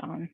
on.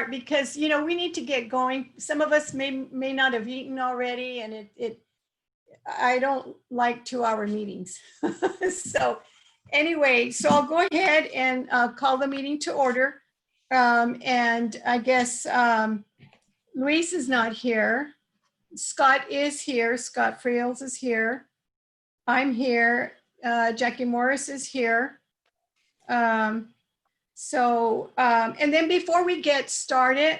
Because, you know, we need to get going. Some of us may not have eaten already, and I don't like 2-hour meetings. So anyway, so I'll go ahead and call the meeting to order. And I guess Luis is not here. Scott is here. Scott Friels is here. I'm here. Jackie Morris is here. And then before we get started,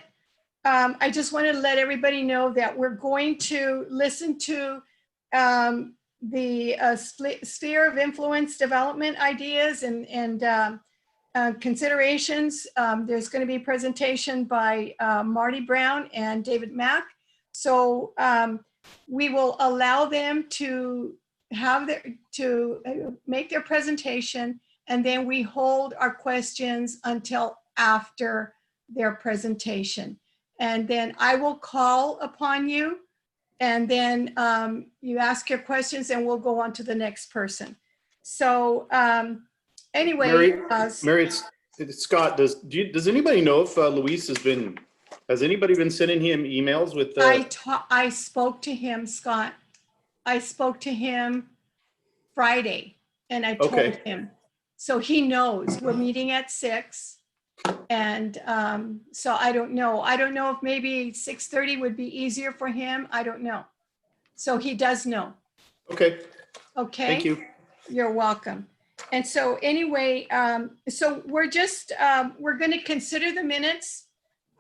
I just want to let everybody know that we're going to listen to the sphere of influence development ideas and considerations. There's going to be a presentation by Marty Brown and David Mack. So we will allow them to make their presentation, and then we hold our questions until after their presentation. And then I will call upon you, and then you ask your questions, and we'll go on to the next person. So anyway. Mary, it's Scott. Does anybody know if Luis has anybody been sending him emails with I spoke to him, Scott. I spoke to him Friday, and I told him. So he knows we're meeting at 6. And so I don't know. I don't know if maybe 6:30 would be easier for him. I don't know. So he does know. Okay. Okay. Thank you. You're welcome. And so anyway, so we're going to consider the minutes.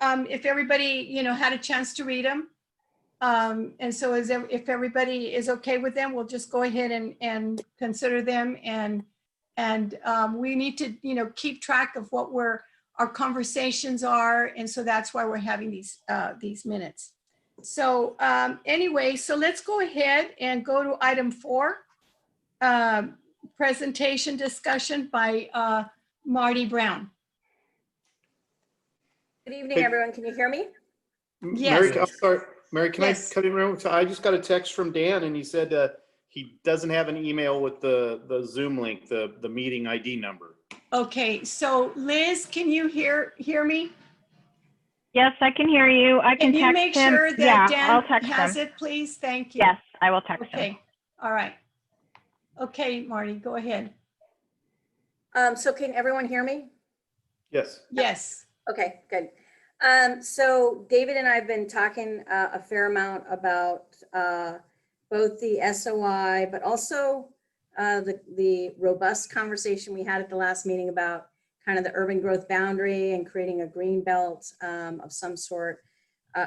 If everybody, you know, had a chance to read them. And so if everybody is okay with them, we'll just go ahead and consider them. And we need to, you know, keep track of what our conversations are. And so that's why we're having these minutes. So anyway, so let's go ahead and go to item 4, presentation discussion by Marty Brown. Good evening, everyone. Can you hear me? Yes. Mary, can Yes. I cut in real quick? I just got a text from Dan, and he said he doesn't have an email with the Zoom link, the meeting ID number. Okay, so Liz, can you hear me? Yes, I can hear you. I can Can you text make him. sure that Yeah, Dan I'll text has him. it, please? Thank you. Yes, I will text him. Okay, all right. Okay, Marty, go ahead. So can everyone hear me? Yes. Yes. Okay, good. So David and I have been talking a fair amount about both the SOI, but also the robust conversation we had at the last meeting about kind of the urban growth boundary and creating a green belt of some sort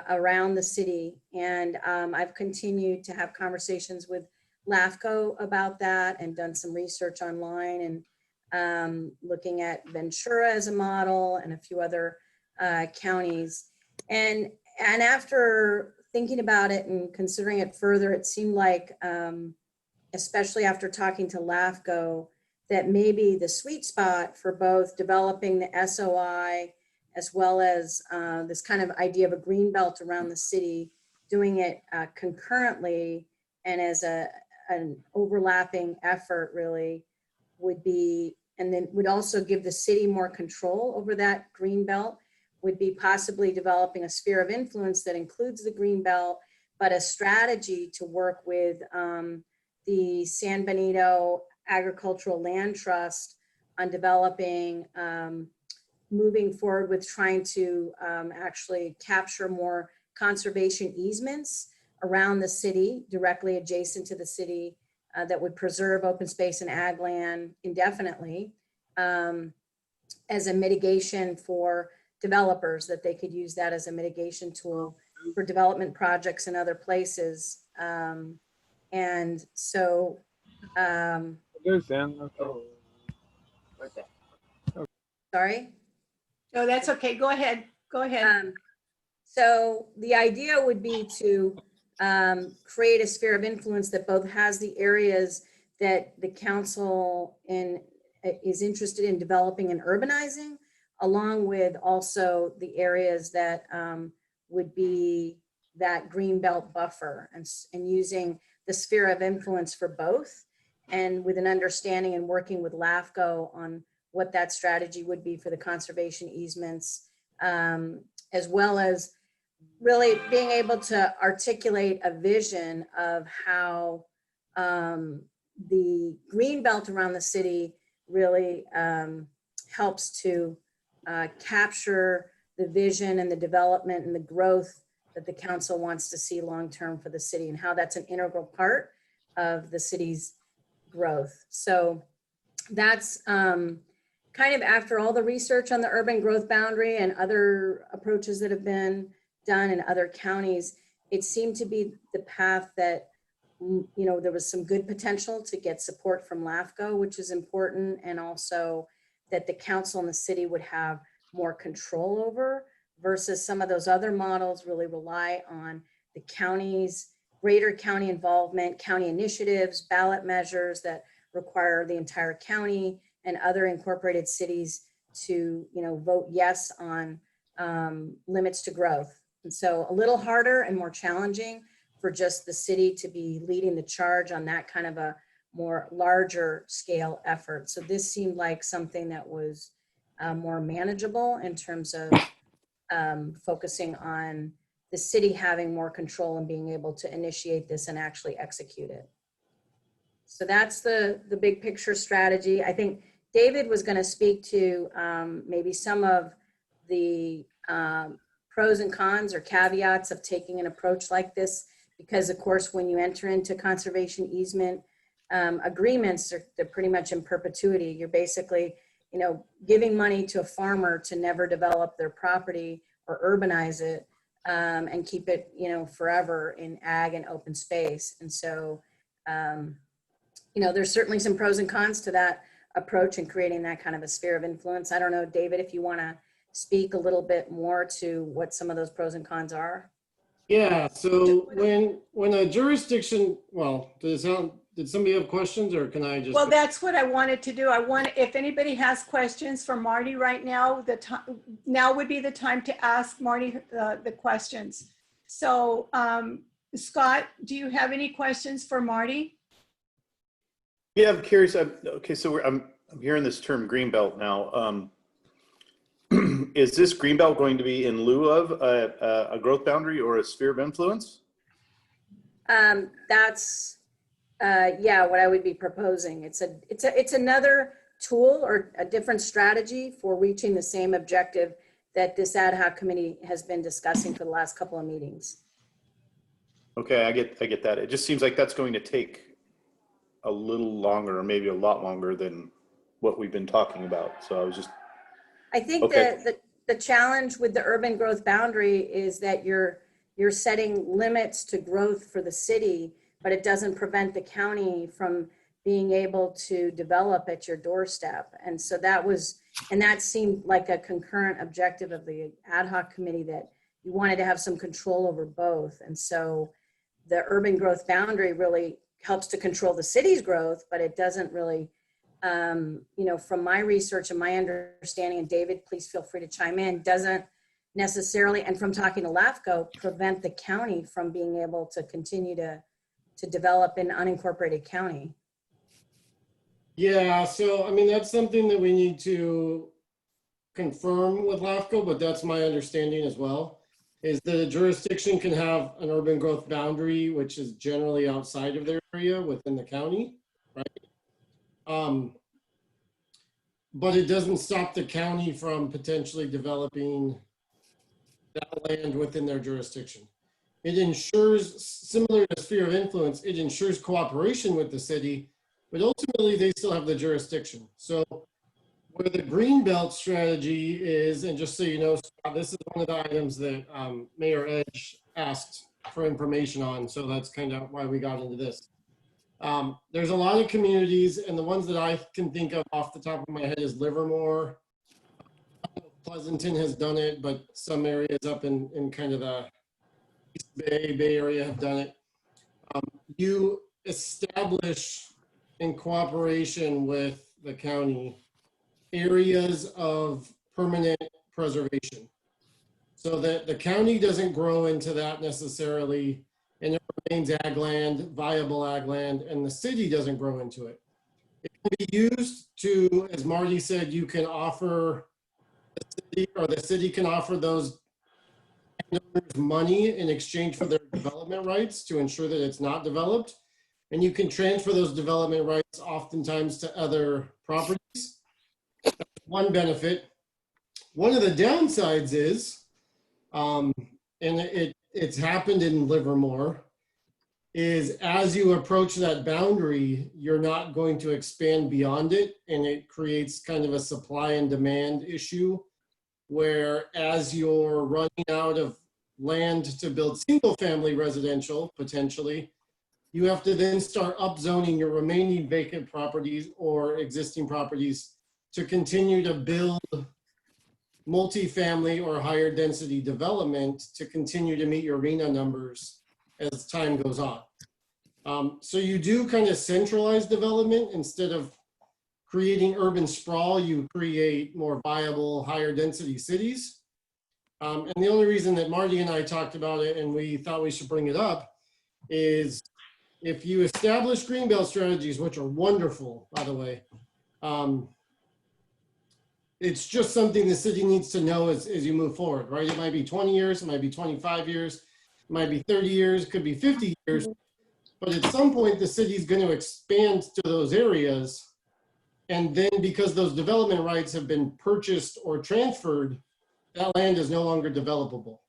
around the city. And I've continued to have conversations with LAFCO about that and done some research online and looking at Ventura as a model and a few other counties. And after thinking about it and considering it further, it seemed like, especially after talking to LAFCO, that maybe the sweet spot for both developing the SOI as well as this kind of idea of a green belt around the city, doing it concurrently and as an overlapping effort really would be, and then would also give the city more control over that green belt, would be possibly developing a sphere of influence that includes the green belt, but a strategy to work with the San Benito Agricultural Land Trust on developing, moving forward with trying to actually capture more conservation easements around the city, directly adjacent to the city, that would preserve open space and ag land indefinitely, as a mitigation for developers, that they could use that as a mitigation tool for development projects in other places. And so, sorry. No, that's okay. Go ahead. Go ahead. So the idea would be to create a sphere of influence that both has the areas that the council is interested in developing and urbanizing, along with also the areas that would be that green belt buffer, and using the sphere of influence for both, and with an understanding and working with LAFCO on what that strategy would be for the conservation easements, as well as really being able to articulate a vision of how the green belt around the city really helps to capture the vision and the development and the growth that the council wants to see long-term for the city, and how that's an integral part of the city's growth. So that's kind of, after all the research on the urban growth boundary and other approaches that have been done in other counties, it seemed to be the path that, there was some good potential to get support from LAFCO, which is important, and also that the council and the city would have more control over, versus some of those other models really rely on the county's greater county involvement, county initiatives, ballot measures that require the entire county and other incorporated cities to, vote yes on limits to growth. And so a little harder and more challenging for just the city to be leading the charge on that kind of a more larger scale effort. So this seemed like something that was more manageable in terms of focusing on the city having more control and being able to initiate this and actually execute it. So that's the big picture strategy. I think David was going to speak to maybe some of the pros and cons or caveats of taking an approach like this, because of course, when you enter into conservation easement agreements, they're pretty much in perpetuity. You're basically, giving money to a farmer to never develop their property or urbanize it, and keep it, forever in ag and open space. And so, there's certainly some pros and cons to that approach and creating that kind of a sphere of influence. I don't know, David, if you want to speak a little bit more to what some of those pros and cons are. Yeah, so when a jurisdiction, well, did somebody have questions, or can I just? Well, that's what I wanted to do. if anybody has questions for Marty right now, now would be the time to ask Marty the questions. So Scott, do you have any questions for Marty? Yeah, I'm curious. Okay, so I'm hearing this term greenbelt now. Is this greenbelt going to be in lieu of a growth boundary or a sphere of influence? That's what I would be proposing. It's another tool or a different strategy for reaching the same objective that this ad hoc committee has been discussing for the last couple of meetings. Okay, I get that. It just seems like that's going to take a little longer, or maybe a lot longer than what we've been talking about. So I think okay. that the challenge with the urban growth boundary is that you're setting limits to growth for the city, but it doesn't prevent the county from being able to develop at your doorstep. And so that seemed like a concurrent objective of the ad hoc committee, that you wanted to have some control over both. And so the urban growth boundary really helps to control the city's growth, but it doesn't really, from my research and my understanding, and David, please feel free to chime in, doesn't necessarily, and from talking to LAFCO, prevent the county from being able to continue to develop in unincorporated county. Yeah, so I mean, that's something that we need to confirm with LAFCO, but that's my understanding as well, is that a jurisdiction can have an urban growth boundary, which is generally outside of their area within the county, right? But it doesn't stop the county from potentially developing that land within their jurisdiction. It ensures, similar to sphere of influence, it ensures cooperation with the city, but ultimately they still have the jurisdiction. So where the Greenbelt strategy is, and just so you know, Scott, this is one of the items that Mayor Edge asked for information on. So that's kind of why we got into this. There's a lot of communities, and the ones that I can think of off the top of my head is Livermore. Pleasanton has done it, but some areas up in kind of the East Bay Area have done it. You establish in cooperation with the county areas of permanent preservation so that the county doesn't grow into that necessarily, and it remains ag land, viable ag land, and the city doesn't grow into it. It can be used to, as Marty said, you can offer the city, or the city can offer those landowners money in exchange for their development rights to ensure that it's not developed. And you can transfer those development rights oftentimes to other properties. That's one benefit. One of the downsides is, and it's happened in Livermore, is as you approach that boundary, you're not going to expand beyond it, and it creates kind of a supply and demand issue where as you're running out of land to build single family residential, potentially, you have to then start upzoning your remaining vacant properties or existing properties to continue to build multifamily or higher density development to continue to meet your RHNA numbers as time goes on. So you do kind of centralize development instead of creating urban sprawl, you create more viable, higher density cities. And the only reason that Marty and I talked about it and we thought we should bring it up is if you establish Greenbelt strategies, which are wonderful, by the way, it's just something the city needs to know as you move forward, right? It might be 20 years, it might be 25 years, it might be 30 years, it could be 50 years, but at some point the city is going to expand to those areas. And then because those development rights have been purchased or transferred, that land is no longer developable.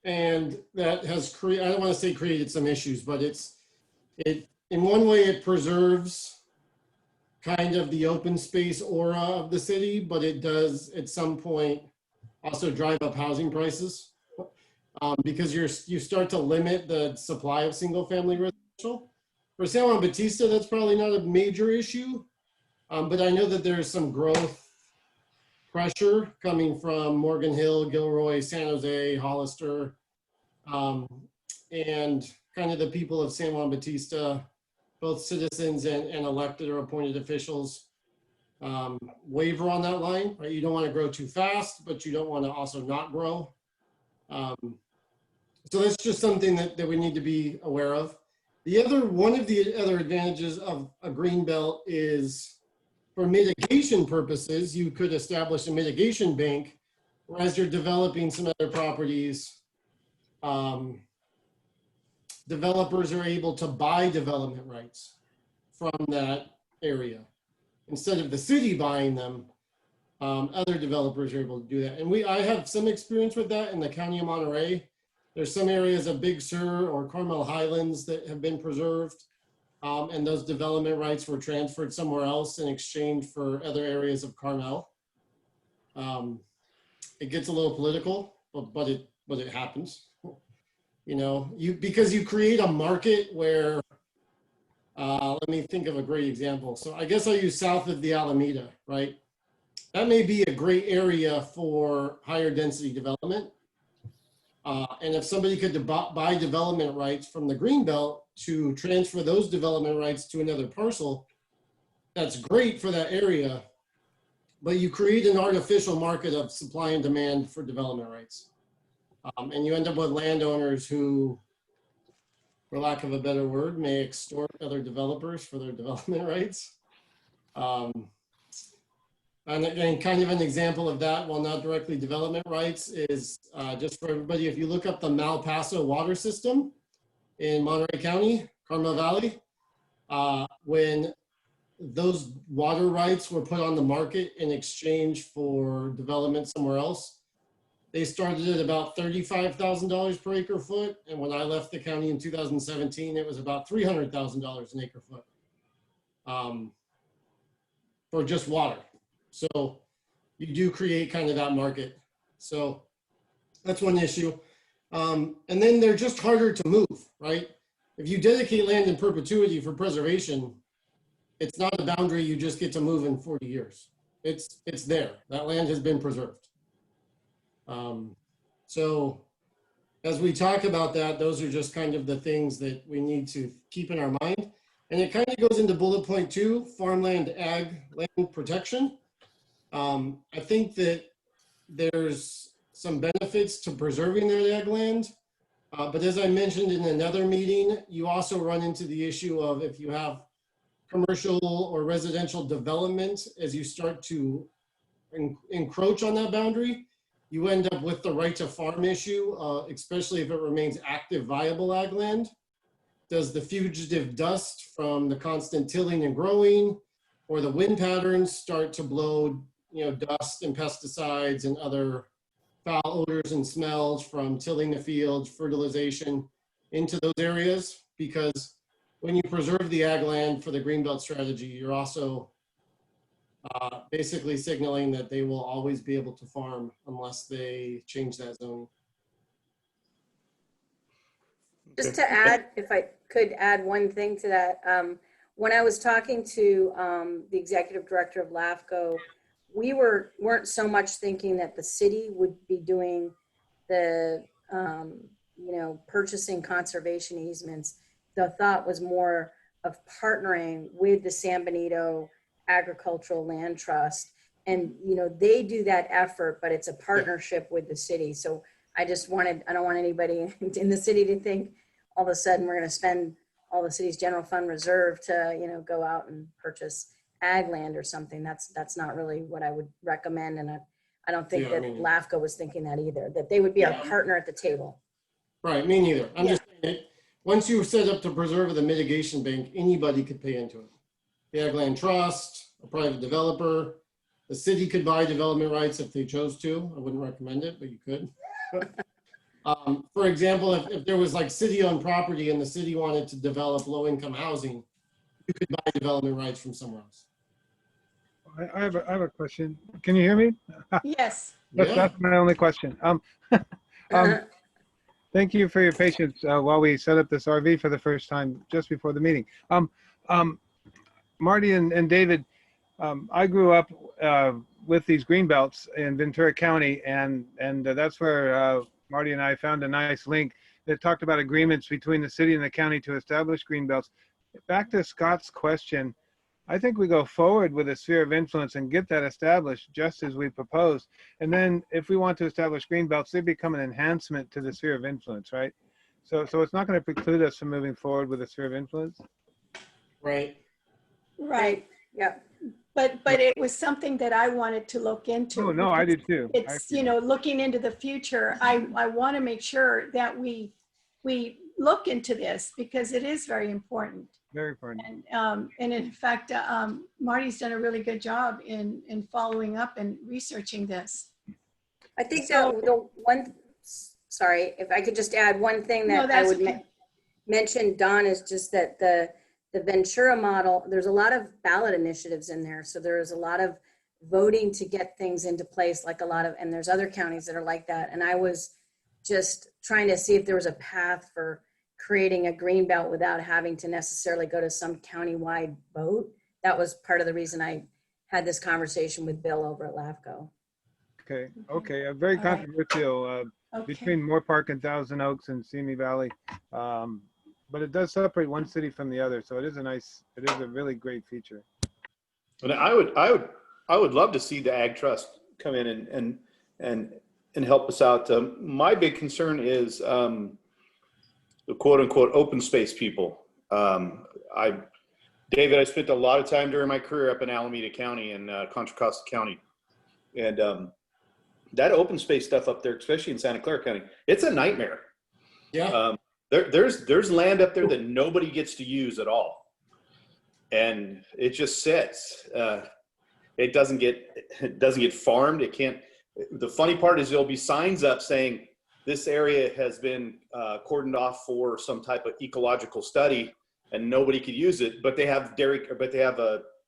And that has created, I don't want to say created some issues, but in one way it preserves kind of the open space aura of the city, but it does at some point also drive up housing prices because you start to limit the supply of single family residential. For San Juan Bautista, that's probably not a major issue, but I know that there's some growth pressure coming from Morgan Hill, Gilroy, San Jose, Hollister, and kind of the people of San Juan Bautista, both citizens and elected or appointed officials, waver on that line, right? You don't want to grow too fast, but you don't want to also not grow. So that's just something that we need to be aware of. One of the other advantages of a green belt is for mitigation purposes, you could establish a mitigation bank, whereas you're developing some other properties, developers are able to buy development rights from that area. Instead of the city buying them, other developers are able to do that. And I have some experience with that in the County of Monterey. There's some areas of Big Sur or Carmel Highlands that have been preserved, and those development rights were transferred somewhere else in exchange for other areas of Carmel. It gets a little political, but it happens. You know, because you create a market where, let me think of a great example. So I guess I'll use south of the Alameda, right? That may be a great area for higher density development. And if somebody could buy development rights from the Greenbelt to transfer those development rights to another parcel, that's great for that area, but you create an artificial market of supply and demand for development rights. And you end up with landowners who, for lack of a better word, may extort other developers for their development rights. And kind of an example of that, while not directly development rights, is just for everybody, if you look up the Malpaso water system in Monterey County, Carmel Valley, when those water rights were put on the market in exchange for development somewhere else. They started at about $35,000 per acre foot. And when I left the county in 2017, it was about $300,000 an acre foot for just water. So you do create kind of that market. So that's one issue. And then they're just harder to move, right? If you dedicate land in perpetuity for preservation, it's not a boundary you just get to move in 40 years. It's there. That land has been preserved. So as we talk about that, those are just kind of the things that we need to keep in our mind. And it kind of goes into bullet point 2, farmland ag land protection. I think that there's some benefits to preserving that ag land. But as I mentioned in another meeting, you also run into the issue of if you have commercial or residential development, as you start to encroach on that boundary, you end up with the right to farm issue, especially if it remains active, viable ag land. Does the fugitive dust from the constant tilling and growing or the wind patterns start to blow, dust and pesticides and other foul odors and smells from tilling the fields, fertilization into those areas? Because when you preserve the ag land for the Greenbelt strategy, you're also basically signaling that they will always be able to farm unless they change that zone. Just to add, if I could add one thing to that, when I was talking to the executive director of LAFCO, we weren't so much thinking that the city would be doing the, purchasing conservation easements. The thought was more of partnering with the San Benito Agricultural Land Trust. And, they do that effort, but it's a partnership with the city. So I don't want anybody in the city to think all of a sudden we're going to spend all the city's general fund reserve to, go out and purchase ag land or something. That's not really what I would recommend. And I don't think that LAFCO was thinking that either, that they would be our partner at the table. Right, me neither. I'm just saying, once you set up to preserve the mitigation bank, anybody could pay into it. The Ag Land Trust, a private developer, the city could buy development rights if they chose to. I wouldn't recommend it, but you could. For example, if there was like city-owned property and the city wanted to develop low-income housing, you could buy development rights from somewhere else. I have a question. Can you hear me? Yes. That's my only question. Thank you for your patience while we set up this RV for the first time just before the meeting. Marty and David, I grew up with these green belts in Ventura County, and that's where Marty and I found a nice link that talked about agreements between the city and the county to establish green belts. Back to Scott's question, I think we go forward with a sphere of influence and get that established just as we proposed. And then if we want to establish green belts, they become an enhancement to the sphere of influence, right? So it's not going to preclude us from moving forward with a sphere of influence? Right. Right. Yeah. But it was something that I wanted to look into. Oh, no, I did too. It's, looking into the future, I want to make sure that we look into this because it is very important. Very important. And in fact, Marty's done a really good job in following up and researching this. I think sorry, if I could just add one thing that I would mention, Don, is just that the Ventura model, there's a lot of ballot initiatives in there. So there is a lot of voting to get things into place, and there's other counties that are like that. And I was just trying to see if there was a path for creating a green belt without having to necessarily go to some countywide vote. That was part of the reason I had this conversation with Bill over at LAFCO. Okay. A very controversial between Moore Park and Thousand Oaks and Simi Valley. But it does separate one city from the other. So it is a really great feature. And I would love to see the Ag Trust come in and help us out. My big concern is the quote unquote open space people. David, I spent a lot of time during my career up in Alameda County and Contra Costa County. And that open space stuff up there, especially in Santa Clara County, it's a nightmare. Yeah. There's land up there that nobody gets to use at all. and it just sits. It doesn't get farmed. It can't. The funny part is there'll be signs up saying this area has been cordoned off for some type of ecological study, and nobody could use it. But they have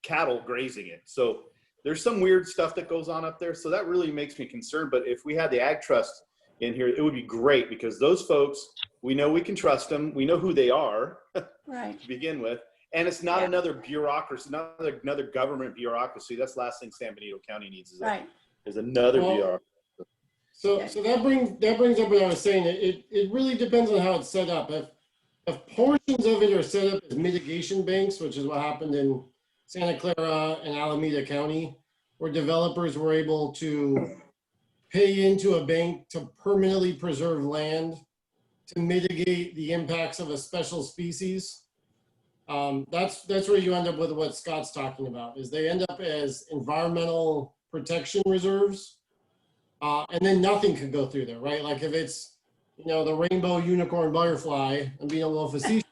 cattle grazing it. So there's some weird stuff that goes on up there. So that really makes me concerned. But if we had the Ag Trust in here, it would be great, because those folks, we know we can trust them. We know who they are Right. to begin with. And it's not Yeah. another bureaucracy, not another government bureaucracy. That's the last thing San Benito County needs Right. is another Well, bureaucracy. So that brings up what I was saying. It really depends on how it's set up. If portions of it are set up as mitigation banks, which is what happened in Santa Clara and Alameda County, where developers were able to pay into a bank to permanently preserve land to mitigate the impacts of a special species. That's where you end up with what Scott's talking about, is they end up as environmental protection reserves. And then nothing could go through there, right? Like if it's, the rainbow unicorn butterfly, I'm being a little facetious.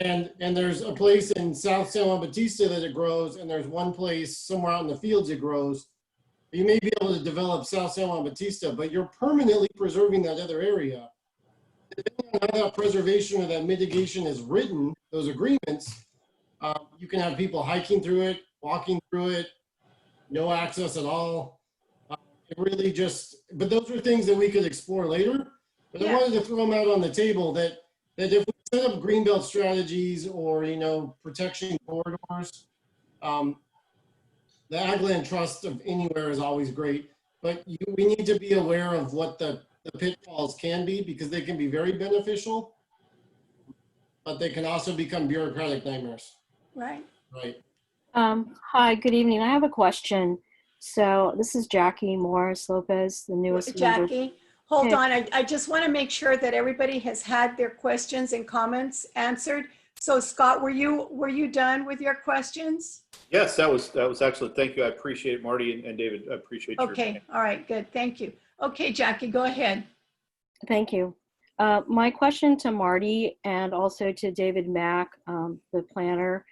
And there's a place in South San Juan Bautista that it grows, and there's one place somewhere out in the fields it grows. You may be able to develop South San Juan Bautista, but you're permanently preserving that other area. Depending on how that preservation or that mitigation is written, those agreements, you can have people hiking through it, walking through it, no access at all. It really but those are things that we could explore later. But I wanted to throw them out on the table that if we set up greenbelt strategies or, protection corridors, the Ag Land Trust of anywhere is always great, but we need to be aware of what the pitfalls can be, because they can be very beneficial, but they can also become bureaucratic nightmares. Right. Right. Hi, good evening. I have a question. So this is Jackie Morris Lopez, the newest member. Jackie, hold Hey. on. I just want to make sure that everybody has had their questions and comments answered. So Scott, were you done with your questions? Yes, that was excellent. Thank you. I appreciate it, Marty and David. I appreciate your. Okay. All right. Good. Thank you. Okay, Jackie, go ahead. Thank you. My question to Marty and also to David Mack, the planner,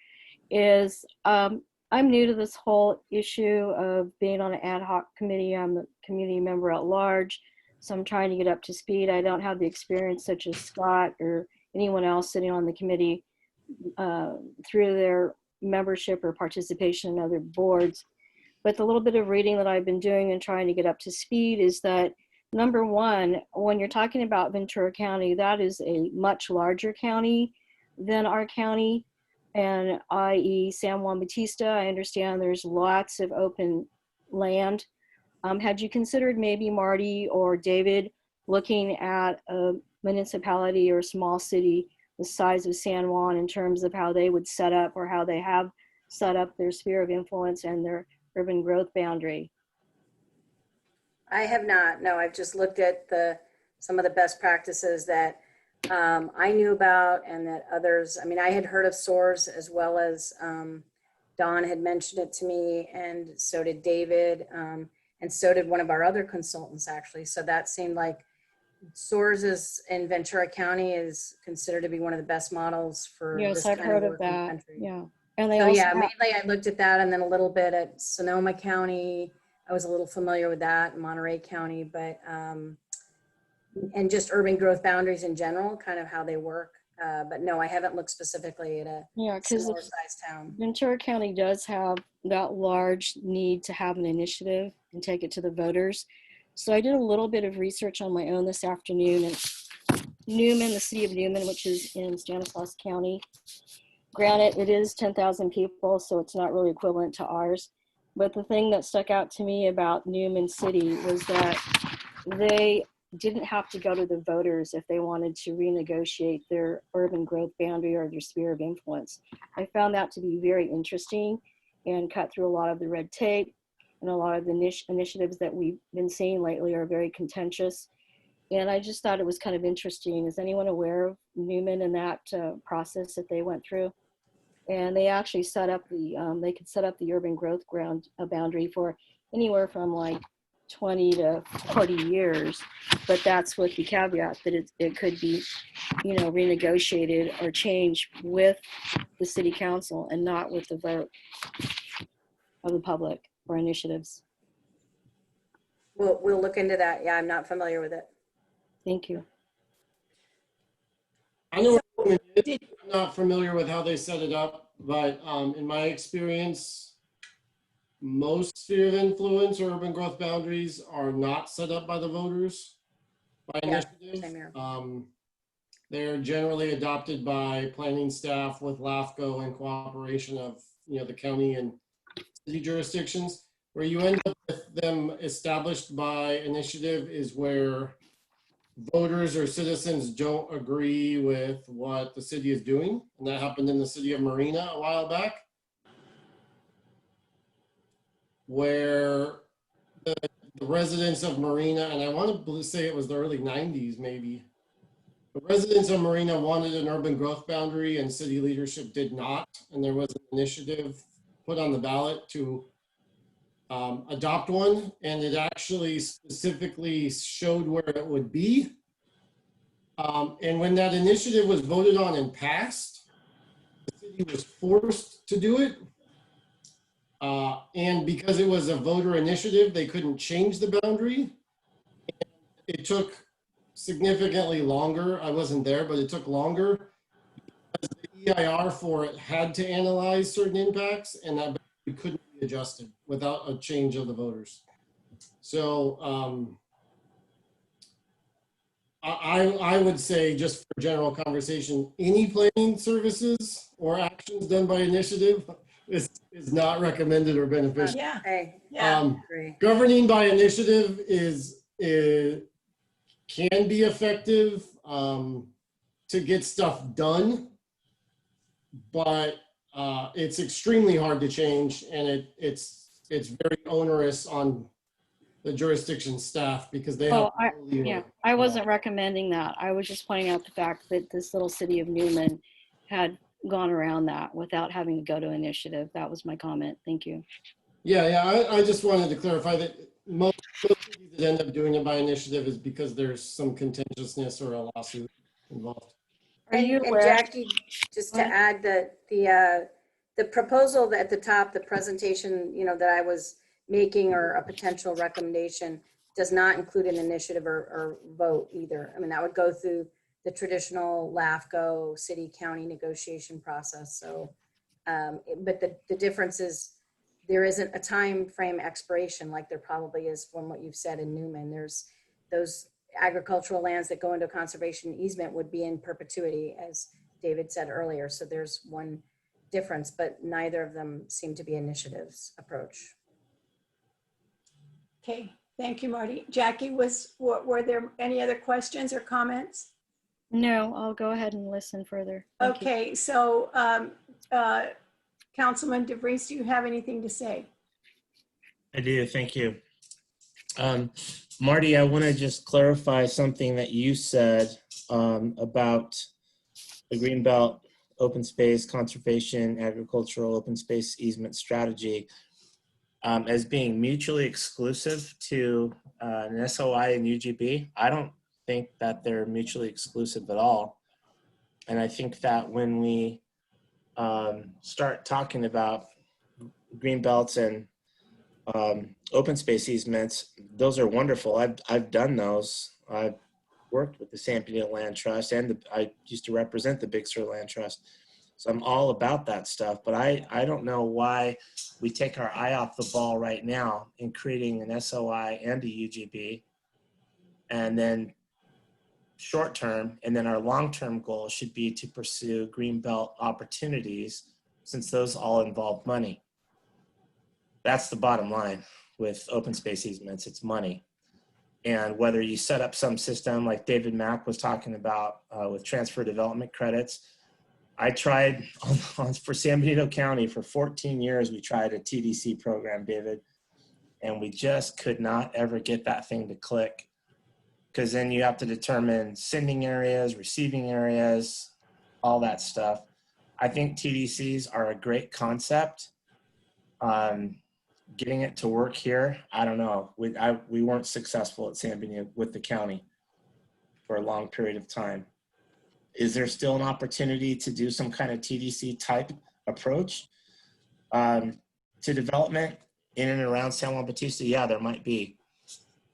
is I'm new to this whole issue of being on an ad hoc committee. I'm a community member at large, so I'm trying to get up to speed. I don't have the experience such as Scott or anyone else sitting on the committee through their membership or participation in other boards. But the little bit of reading that I've been doing and trying to get up to speed is that, number one, when you're talking about Ventura County, that is a much larger county than our county, and i.e. San Juan Bautista. I understand there's lots of open land. Had you considered maybe, Marty or David, looking at a municipality or a small city the size of San Juan in terms of how they would set up, or how they have set up their sphere of influence and their urban growth boundary? I have not. No, I've just looked at some of the best practices that I knew about, and that others, I had heard of SOARS, as well as Don had mentioned it to me, and so did David, and so did one of our other consultants, actually. So that seemed like SOARS is in Ventura County is considered to be one of the best models for Yes, this I've kind heard of of work in the that. country. Yeah. And they So also yeah, have- mainly I looked at that, and then a little bit at Sonoma County. I was a little familiar with that, Monterey County, but and just urban growth boundaries in general, kind of how they work. But no, I haven't looked specifically at a yeah, because similar sized town. Ventura County does have that large need to have an initiative and take it to the voters. So I did a little bit of research on my own this afternoon, and Newman, the city of Newman, which is in Stanislaus County. Granted, it is 10,000 people, so it's not really equivalent to ours. But the thing that stuck out to me about Newman City was that they didn't have to go to the voters if they wanted to renegotiate their urban growth boundary or their sphere of influence. I found that to be very interesting and cut through a lot of the red tape, and a lot of the initiatives that we've been seeing lately are very contentious. And I just thought it was kind of interesting. Is anyone aware of Newman and that process that they went through? And they actually set up they could set up the urban growth boundary for anywhere from like 20 to 40 years, but that's with the caveat that it could be, renegotiated or changed with the city council and not with the vote of the public or initiatives. We'll look into that. Yeah, I'm not familiar with it. Thank you. I know what it is. Did- I'm not familiar with how they set it up, but in my experience, most sphere of influence or urban growth boundaries are not set up by the voters by Yeah, initiative. same here. They're generally adopted by planning staff with LAFCO in cooperation of the county and city jurisdictions. Where you end up with them established by initiative is where voters or citizens don't agree with what the city is doing. And that happened in the city of Marina a while back, where the residents of Marina, and I want to say it was the early 90s maybe, the residents of Marina wanted an urban growth boundary and city leadership did not. And there was an initiative put on the ballot to adopt one, and it actually specifically showed where it would be. And when that initiative was voted on and passed, the city was forced to do it. And because it was a voter initiative, they couldn't change the boundary. It took significantly longer. I wasn't there, but it took longer. Because the EIR for it had to analyze certain impacts, and that boundary couldn't be adjusted without a change of the voters. So I would say, just for general conversation, any planning services or actions done by initiative is not recommended or beneficial. Yeah, Hey, yeah. agree. Governing by initiative can be effective to get stuff done, but it's extremely hard to change, and it's very onerous on the jurisdiction staff because they have. I wasn't recommending that. I was just pointing out the fact that this little city of Newman had gone around that without having to go to initiative. That was my comment. Thank you. Yeah, I just wanted to clarify that most cities that end up doing it by initiative is because there's some contentiousness or a lawsuit involved. Are you And aware? Jackie, just to What? add that the proposal at the top, the presentation, that I was making, or a potential recommendation, does not include an initiative or vote either. I mean, that would go through the traditional LAFCO city county negotiation process. So, but the difference is there isn't a time frame expiration like there probably is from what you've said in Newman. There's those agricultural lands that go into conservation easement would be in perpetuity, as David said earlier. So there's one difference, but neither of them seem to be initiatives approach. Okay, thank you, Marty. Jackie, were there any other questions or comments? No, I'll go ahead and listen further. Thank you. Okay, so Councilman DeVries, do you have anything to say? I do, thank you. Marty, I want to just clarify something that you said about the Greenbelt open space conservation agricultural open space easement strategy as being mutually exclusive to an SOI and UGB. I don't think that they're mutually exclusive at all. And I think that when we start talking about green belts and open space easements, those are wonderful. I've done those. I've worked with the San Benito Land Trust, and I used to represent the Big Sur Land Trust. So I'm all about that stuff, but I don't know why we take our eye off the ball right now in creating an SOI and a UGB, and then short term, and then our long-term goal should be to pursue greenbelt opportunities, since those all involve money. That's the bottom line with open space easements, it's money. And whether you set up some system like David Mack was talking about with transfer development credits, I tried for San Benito County for 14 years, we tried a TDC program, David, and we just could not ever get that thing to click. Because then you have to determine sending areas, receiving areas, all that stuff. I think TDCs are a great concept. getting it to work here, I don't know. We weren't successful at San Benito with the county for a long period of time. Is there still an opportunity to do some kind of TDC type approach to development in and around San Juan Bautista? Yeah, there might be.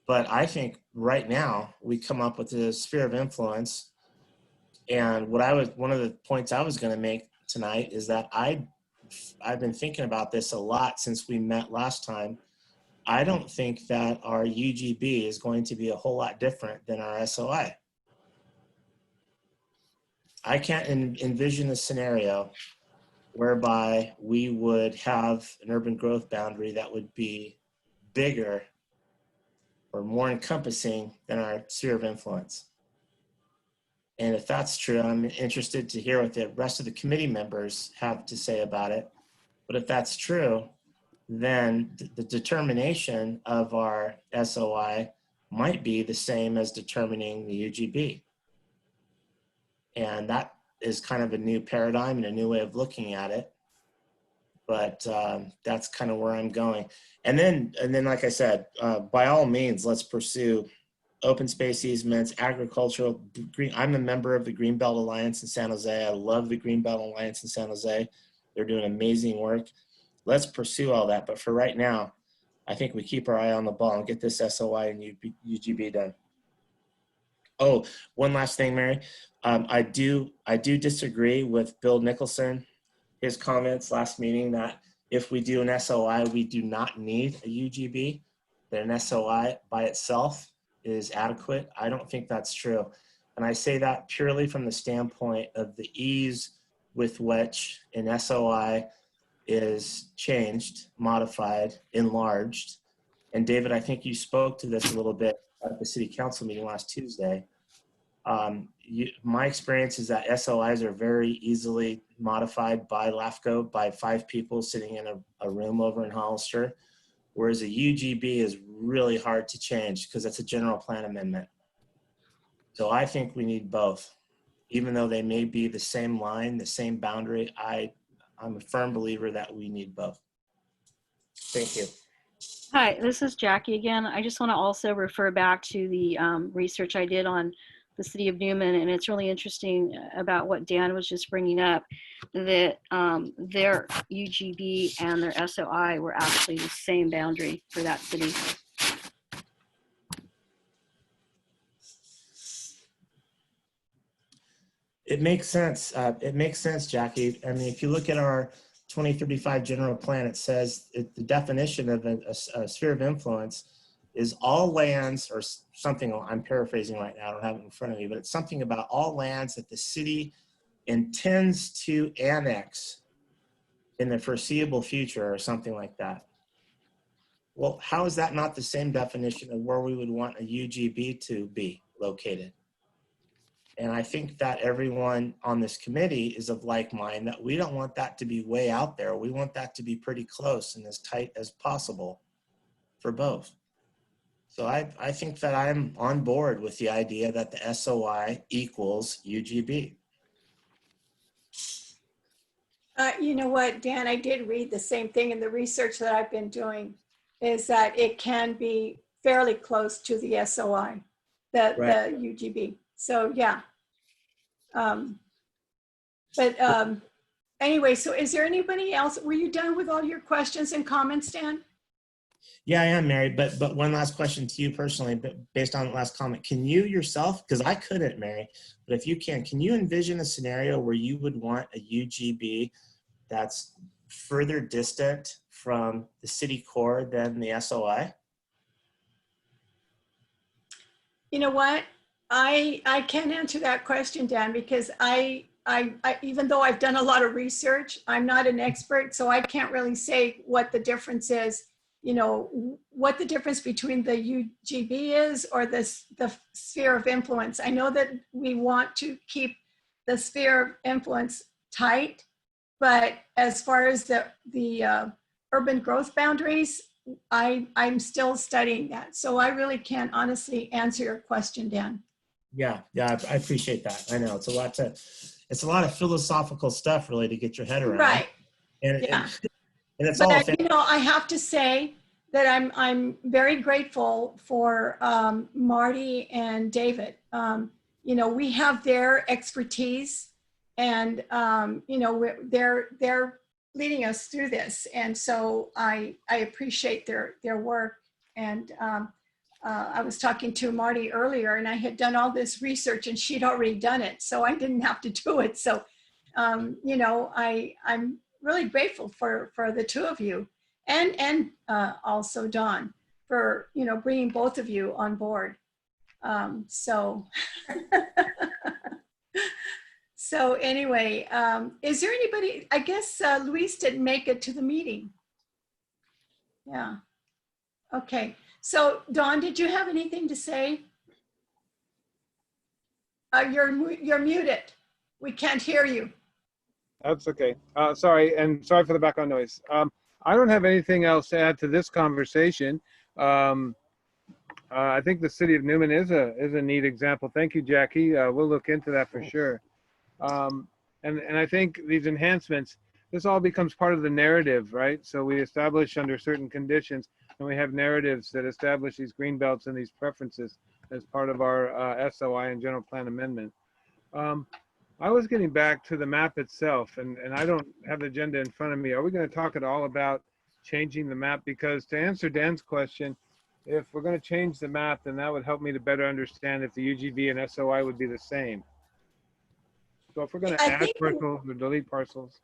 But I think right now we come up with a sphere of influence. And one of the points I was going to make tonight is that I've been thinking about this a lot since we met last time. I don't think that our UGB is going to be a whole lot different than our SOI. I can't envision a scenario whereby we would have an urban growth boundary that would be bigger or more encompassing than our sphere of influence. And if that's true, I'm interested to hear what the rest of the committee members have to say about it. But if that's true, then the determination of our SOI might be the same as determining the UGB. And that is kind of a new paradigm and a new way of looking at it. But that's kind of where I'm going. And then, like I said, by all means, let's pursue open space easements, agricultural, green. I'm a member of the Greenbelt Alliance in San Jose. I love the Greenbelt Alliance in San Jose. They're doing amazing work. Let's pursue all that. But for right now, I think we keep our eye on the ball and get this SOI and UGB done. Oh, one last thing, Mary. I do disagree with Bill Nicholson, his comments last meeting that if we do an SOI, we do not need a UGB, that an SOI by itself is adequate. I don't think that's true. And I say that purely from the standpoint of the ease with which an SOI is changed, modified, enlarged. And David, I think you spoke to this a little bit at the city council meeting last Tuesday. My experience is that SOIs are very easily modified by LAFCO by 5 people sitting in a room over in Hollister, whereas a UGB is really hard to change because it's a general plan amendment. So I think we need both. Even though they may be the same line, the same boundary, I'm a firm believer that we need both. Thank you. Hi, this is Jackie again. I just want to also refer back to the research I did on the city of Newman, and it's really interesting about what Dan was just bringing up, that their UGB and their SOI were actually the same boundary for that city. It makes sense. It makes sense, Jackie. I mean, if you look at our 2035 general plan, it says the definition of a sphere of influence is all lands, or something, I'm paraphrasing right now, I don't have it in front of me, but it's something about all lands that the city intends to annex in the foreseeable future or something like that. Well, how is that not the same definition of where we would want a UGB to be located? And I think that everyone on this committee is of like mind that we don't want that to be way out there. We want that to be pretty close and as tight as possible for both. So I think that I'm on board with the idea that the SOI equals UGB. You know what, Dan, I did read the same thing in the research that I've been doing, is that it can be fairly close to the SOI, the UGB. So yeah. Anyway, so is there anybody else? Were you done with all your questions and comments, Dan? Yeah, I am, Mary, but one last question to you personally, but based on the last comment, can you yourself, because I couldn't, Mary, but if you can you envision a scenario where you would want a UGB that's further distant from the city core than the SOI? You know what? I can't answer that question, Dan, because I even though I've done a lot of research, I'm not an expert, so I can't really say what the difference is, you know, what the difference between the UGB is or the sphere of influence. I know that we want to keep the sphere of influence tight, but as far as the urban growth boundaries, I'm still studying that. So I really can't honestly answer your question, Dan. Yeah, I appreciate that. I know it's a lot of philosophical stuff really to get your head around. Right. And And it's all, But you know, I have to say that I'm very grateful for Marty and David. You know, we have their expertise, and you know, they're leading us through this, and so I appreciate their work. And I was talking to Marty earlier, and I had done all this research, and she'd already done it, so I didn't have to do it. So you know, I'm really grateful for the two of you, and also Dawn, for, you know, bringing both of you on board. So so anyway, is there anybody, I guess Luis didn't make it to the meeting. Yeah. Okay. So Dawn, did you have anything to say? You're muted. We can't hear you. That's okay. Sorry, and sorry for the background noise. I don't have anything else to add to this conversation. I think the city of Newman is a neat example. Thank you, Jackie. We'll look into that for sure. And I think these enhancements, this all becomes part of the narrative, right? So we establish under certain conditions, and we have narratives that establish these green belts and these preferences as part of our SOI and general plan amendment. I was getting back to the map itself, and I don't have the agenda in front of me. Are we going to talk at all about changing the map? Because to answer Dan's question, if we're going to change the map, then that would help me to better understand if the UGB and SOI would be the same. So if we're going to I add think parcels or delete parcels.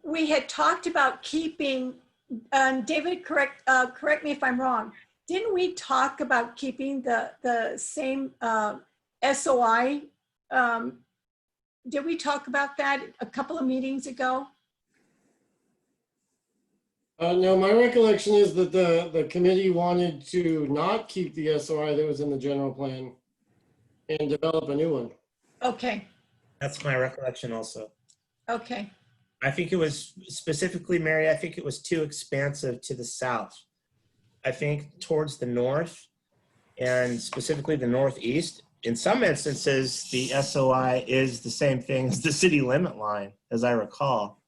we had talked about keeping, David, correct me if I'm wrong. Didn't we talk about keeping the same SOI? Did we talk about that a couple of meetings ago? No, my recollection is that the committee wanted to not keep the SOI that was in the general plan and develop a new one. Okay, that's my recollection also. okay, I think it was specifically, Mary, I think it was too expansive to the south. I think towards the north and specifically the northeast, in some instances, the SOI is the same thing as the city limit line, as I recall.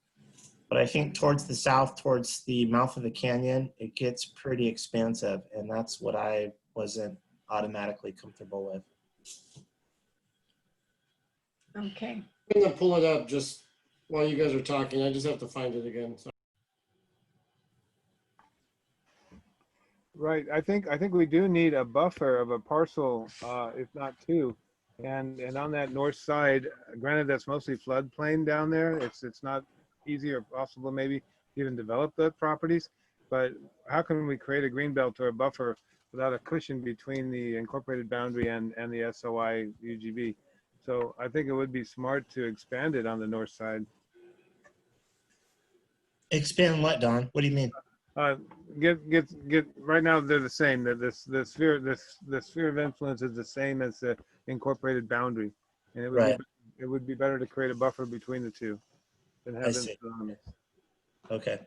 But I think towards the south, towards the mouth of the canyon, it gets pretty expansive. And that's what I wasn't automatically comfortable with. okay. I'm gonna pull it up just while you guys are talking. I just have to find it again. So. Right. I think we do need a buffer of a parcel, if not two. And on that north side, granted that's mostly floodplain down there. It's not easy or possible maybe to even develop the properties. But how can we create a green belt or a buffer without a cushion between the incorporated boundary and the SOI UGB? So I think it would be smart to expand it on the north side. Expand what, Don? What do you mean? Get right now they're the same. That the sphere of influence is the same as the incorporated boundary, and it would be better to create a buffer between the two than have them. Okay.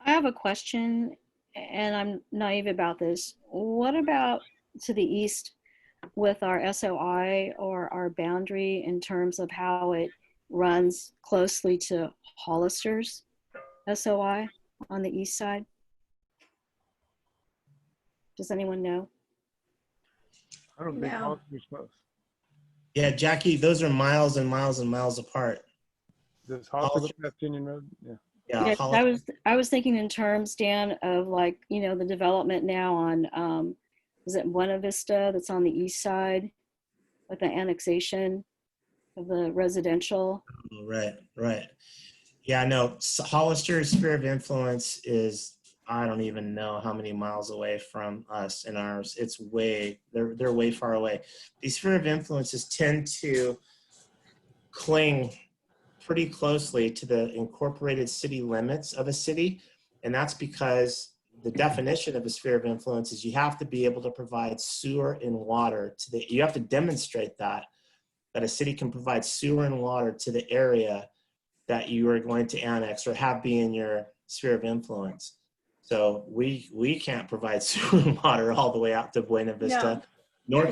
I have a question, and I'm naive about this. What about to the east with our SOI or our boundary in terms of how it runs closely to Hollister's SOI on the east side? Does anyone know? I don't think No. Hollister's close. Yeah, Jackie, those are miles and miles and miles apart. Does Hollister pass Union Road? Yeah. Yeah, Yeah, I was thinking in terms, Dan, of like, you know, the development now on, is it Buena Vista that's on the east side with the annexation of the residential? Right. Yeah, no, Hollister's sphere of influence is, I don't even know how many miles away from us and ours. It's they're way far away. These sphere of influences tend to cling pretty closely to the incorporated city limits of a city. And that's because the definition of a sphere of influence is you have to be able to provide sewer and water to you have to demonstrate that a city can provide sewer and water to the area that you are going to annex or have be in your sphere of influence. So we can't provide sewer and water all the way out to Buena Vista, nor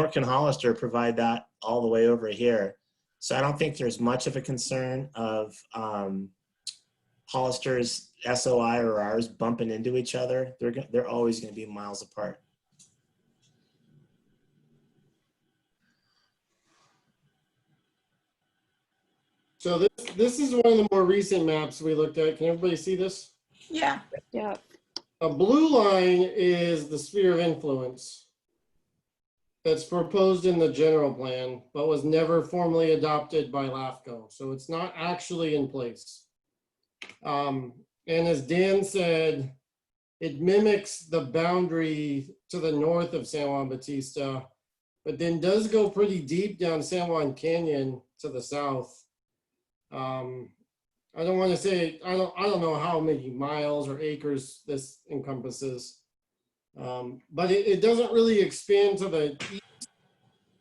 can Hollister provide that all the way over here. So I don't think there's much of a concern of Hollister's SOI or ours bumping into each other, they're always going to be miles apart. So this is one of the more recent maps we looked at. Can everybody see this? Yeah, Yeah. A blue line is the sphere of influence that's proposed in the general plan, but was never formally adopted by LAFCO. So it's not actually in place. And as Dan said, it mimics the boundary to the north of San Juan Bautista, but then does go pretty deep down San Juan Canyon to the south. I don't want to say, I don't know how many miles or acres this encompasses. But it doesn't really expand to the east.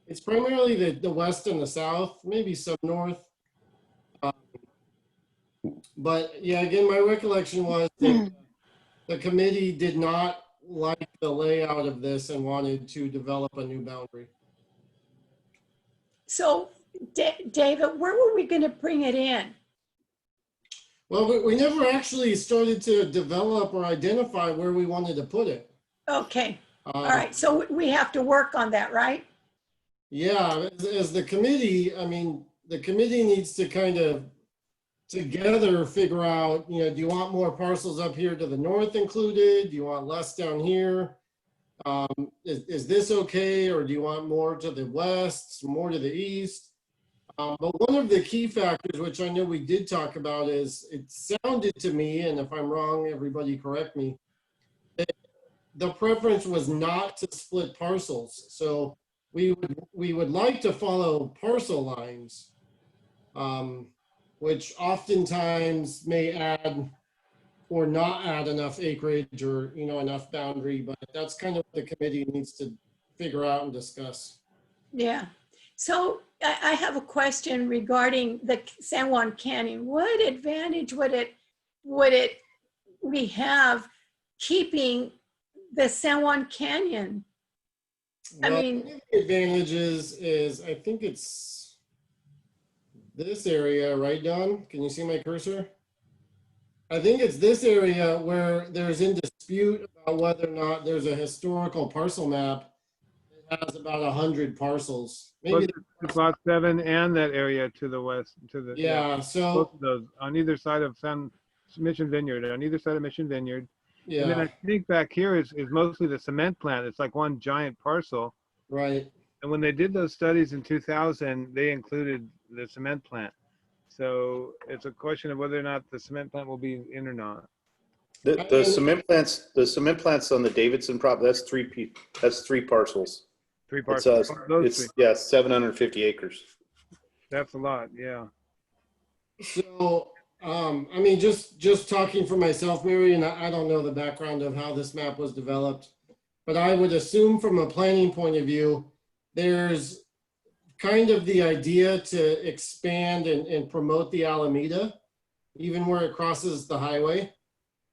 It's primarily the west and the south, maybe some north. But yeah, again, my recollection was that the committee did not like the layout of this and wanted to develop a new boundary. so David, where were we gonna bring it in? Well, we never actually started to develop or identify where we wanted to put it. Okay, all right, so we have to work on that, right? Yeah, as the committee, I mean, the committee needs to kind of together figure out, do you want more parcels up here to the north included? Do you want less down here? Is this okay? Or do you want more to the west, more to the east? But one of the key factors, which I know we did talk about, is it sounded to me, and if I'm wrong, everybody correct me, that the preference was not to split parcels. So we would like to follow parcel lines, which oftentimes may add or not add enough acreage or enough boundary, but that's kind of what the committee needs to figure out and discuss. Yeah, so I have a question regarding the San Juan Canyon. What advantage would we have keeping the San Juan Canyon? I Well, mean, one of the advantages is I think it's this area, right, Don? Can you see my cursor? I think it's this area where there's in dispute about whether or not there's a historical parcel map that has about 100 parcels. Maybe. Lot 7 and that area to the west, Yeah, so, both of those on either side of Mission Vineyard, on either side of Mission Vineyard. And then yeah, I think back here is mostly the cement plant. It's like one giant parcel. right. And when they did those studies in 2000, they included the cement plant. So it's a question of whether or not the cement plant will be in or not. The cement plants on the Davidson prop, that's three parcels. 3 It's, parcels. Those three. yeah, 750 acres. That's a lot, yeah. So, I mean, just talking for myself, Mary, and I don't know the background of how this map was developed, but I would assume from a planning point of view, there's kind of the idea to expand and promote the Alameda, even where it crosses the highway.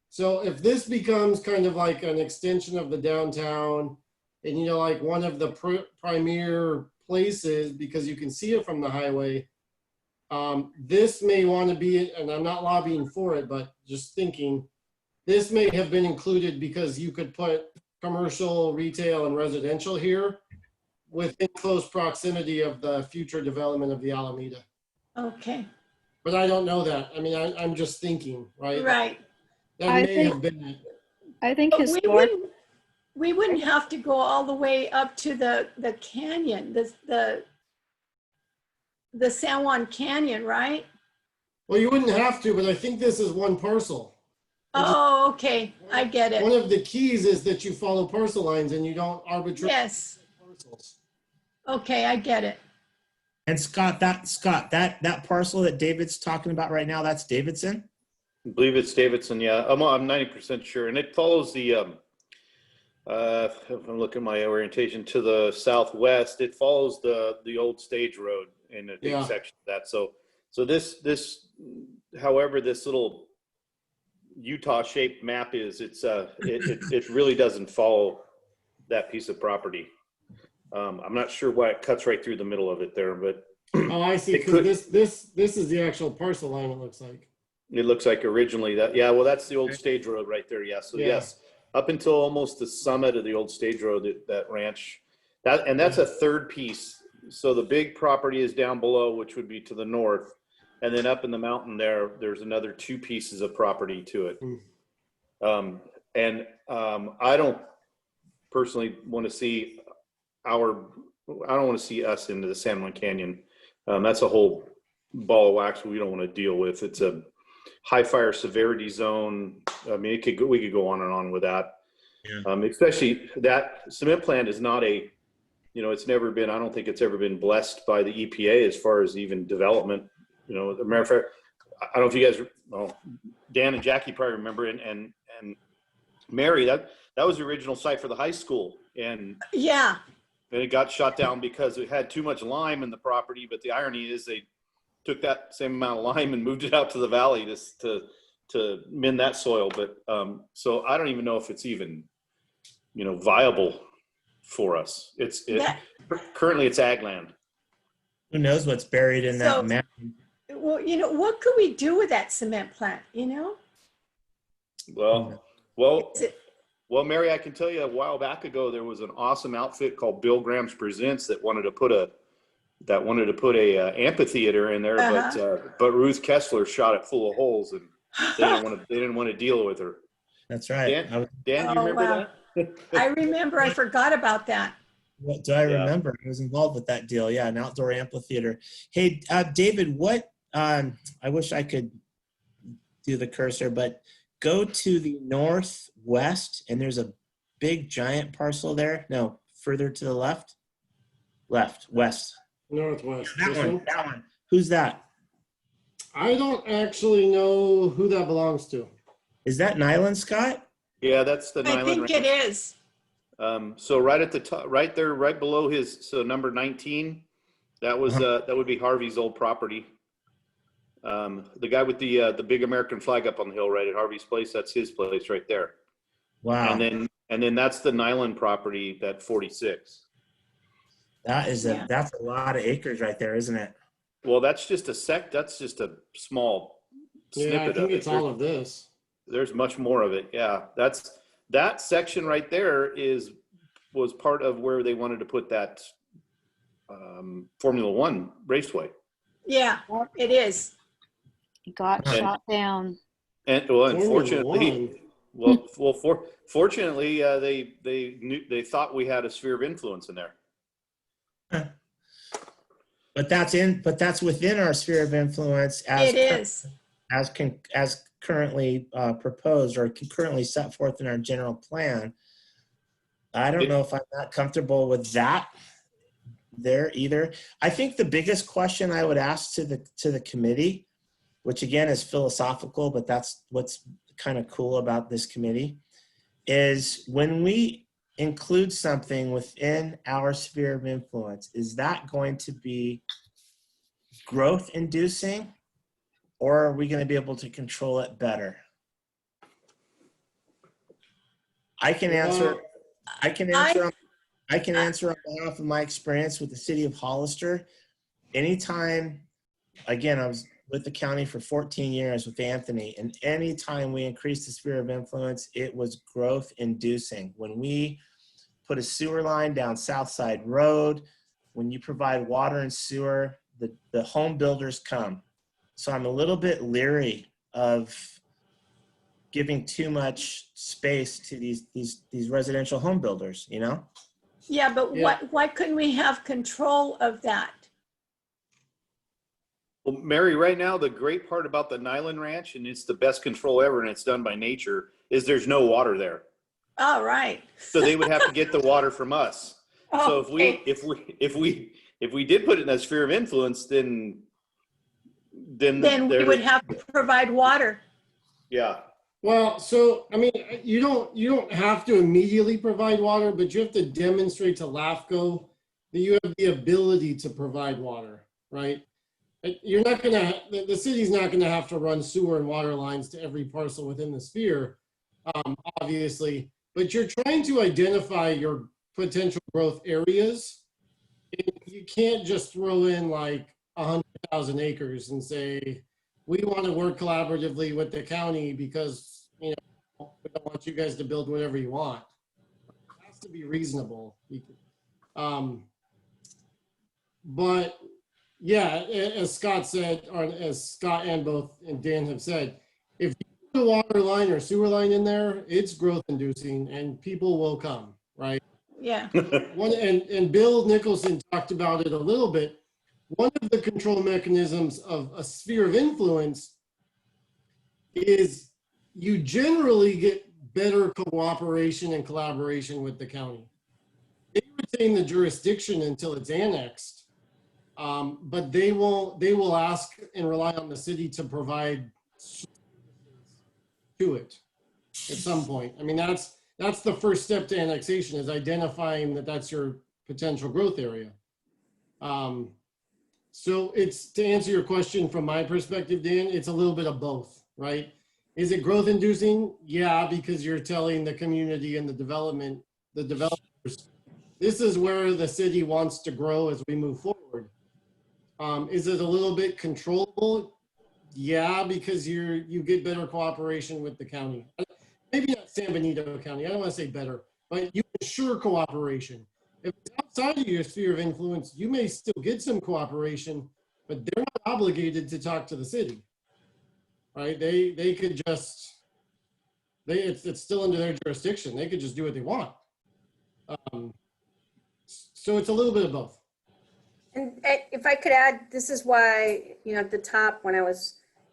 So if this becomes kind of like an extension of the downtown and, like one of the premier places, because you can see it from the highway, this may want to be, and I'm not lobbying for it, but just thinking, this may have been included because you could put commercial, retail, and residential here within close proximity of the future development of the Alameda. okay, But I don't know that. I mean, I'm just thinking, right? right. That I may think- have been it. I think But we wouldn't have to go all the way up to the canyon, the San Juan Canyon, right? Well, you wouldn't have to, but I think this is one parcel. Oh, okay, I get One it. of the keys is that you follow parcel lines and you don't arbitrarily Yes, parcels. okay, I get it. And Scott, that parcel that David's talking about right now, that's Davidson? I believe it's Davidson, yeah. I'm 90% sure. And it follows the, if I'm looking at my orientation to the southwest, it follows the old stage road in a big Yeah. section of that. So this, however, this little Utah shaped map is, it really doesn't follow that piece of property. I'm not sure why it cuts right through the middle of it there, but Oh, I see. It could- Because this is the actual parcel line, it looks like. It looks like originally that, yeah, well, that's the old stage road right there. Yeah. So Yeah. yes, up until almost the summit of the old stage road, that ranch, and that's a third piece. So the big property is down below, which would be to the north. And then up in the mountain there's another 2 pieces of property to it. I don't personally want to see I don't want to see us into the San Juan Canyon. That's a whole ball of wax we don't want to deal with. It's a high fire severity zone. I mean, we could go on and on with that. Yeah. Especially that cement plant is not a, it's never been, I don't think it's ever been blessed by the EPA as far as even development. As a matter of fact, I don't know if you guys, well, Dan and Jackie probably remember, and Mary, that was the original site for the high school. And Yeah. it got shut down because it had too much lime in the property. But the irony is they took that same amount of lime and moved it out to the valley to mend that soil. But so I don't even know if it's even, viable for us. Currently it's ag land. Who knows what's buried in that So- mountain? Well, what could we do with that cement plant, Well, Mary, I can tell you a while back ago, there was an awesome outfit called Bill Graham's Presents that wanted to put a amphitheater in there, but Ruth Kessler shot it full of holes, and they didn't want to deal with her. That's right. Dan, do you Oh, remember wow. that? I remember, I forgot about that. What do I Yeah. remember? I was involved with that deal. Yeah, an outdoor amphitheater. Hey, David, what? I wish I could do the cursor, but go to the northwest, and there's a big giant parcel there. No, further to the left. West. Northwest. That This one. one? That one. Who's that? I don't actually know who that belongs to. Is that Nyland, Scott? Yeah, that's the I Nyland think it Ranch. is. So right at the top, right there, right below so number 19, that would be Harvey's old property. The guy with the big American flag up on the hill right at Harvey's place, that's his place right there. Wow. And then that's the Nyland property, that 46. That's Yeah. a lot of acres right there, isn't it? Well, that's just a small Yeah, I snippet think of it. it's all of this. There's much more of it. Yeah, that section right there was part of where they wanted to put that Formula One raceway. Yeah, it is. Got And- shot down. And unfortunately, fortunately, they thought we had a sphere of influence in there. But that's within our sphere of influence It is. as currently proposed or currently set forth in our general plan. I don't know if I'm not comfortable with that there either. I think the biggest question I would ask to the committee, which again is philosophical, but that's what's kind of cool about this committee, is when we include something within our sphere of influence, is that going to be growth inducing, or are we going to be able to control it better? I can answer on behalf of my experience with the city of Hollister. Anytime, again, I was with the county for 14 years with Anthony, and anytime we increased the sphere of influence, it was growth inducing. When we put a sewer line down Southside Road, when you provide water and sewer, the home builders come. So I'm a little bit leery of giving too much space to these residential home builders, Yeah, but Yeah. why couldn't we have control of that? Well, Mary, right now, the great part about the Nyland Ranch, and it's the best control ever, and it's done by nature, is there's no water there. All right. So they would have to get the water from us. So Okay. if we did put it in that sphere of influence, then Then we would have to provide water. Yeah. Well, so, I mean, you don't have to immediately provide water, but you have to demonstrate to LAFCO that you have the ability to provide water, right? You're not gonna, the city's not gonna have to run sewer and water lines to every parcel within the sphere, obviously, but you're trying to identify your potential growth areas. You can't just throw in like 100,000 acres and say, we want to work collaboratively with the county because, you know, we don't want you guys to build whatever you want. It has to be reasonable. But yeah, as Scott said, or as Scott and Dan have said, if you put a water line or sewer line in there, it's growth inducing and people will come, right? Yeah. And Bill Nicholson talked about it a little bit. One of the control mechanisms of a sphere of influence is you generally get better cooperation and collaboration with the county. They retain the jurisdiction until it's annexed, but they will ask and rely on the city to provide to it at some point. I mean, that's the first step to annexation, is identifying that that's your potential growth area. So it's, to answer your question from my perspective, Dan, it's a little bit of both, right? Is it growth inducing? Yeah, because you're telling the community and the developers, this is where the city wants to grow as we move forward. Is it a little bit controllable? Yeah, because you get better cooperation with the county. Maybe not San Benito County, I don't want to say better, but you ensure cooperation. If it's outside of your sphere of influence, you may still get some cooperation, but they're not obligated to talk to the city, right? They could just, it's still under their jurisdiction. They could just do what they want. So it's a little bit of both. And if I could add, this is why, you know, at the top, when I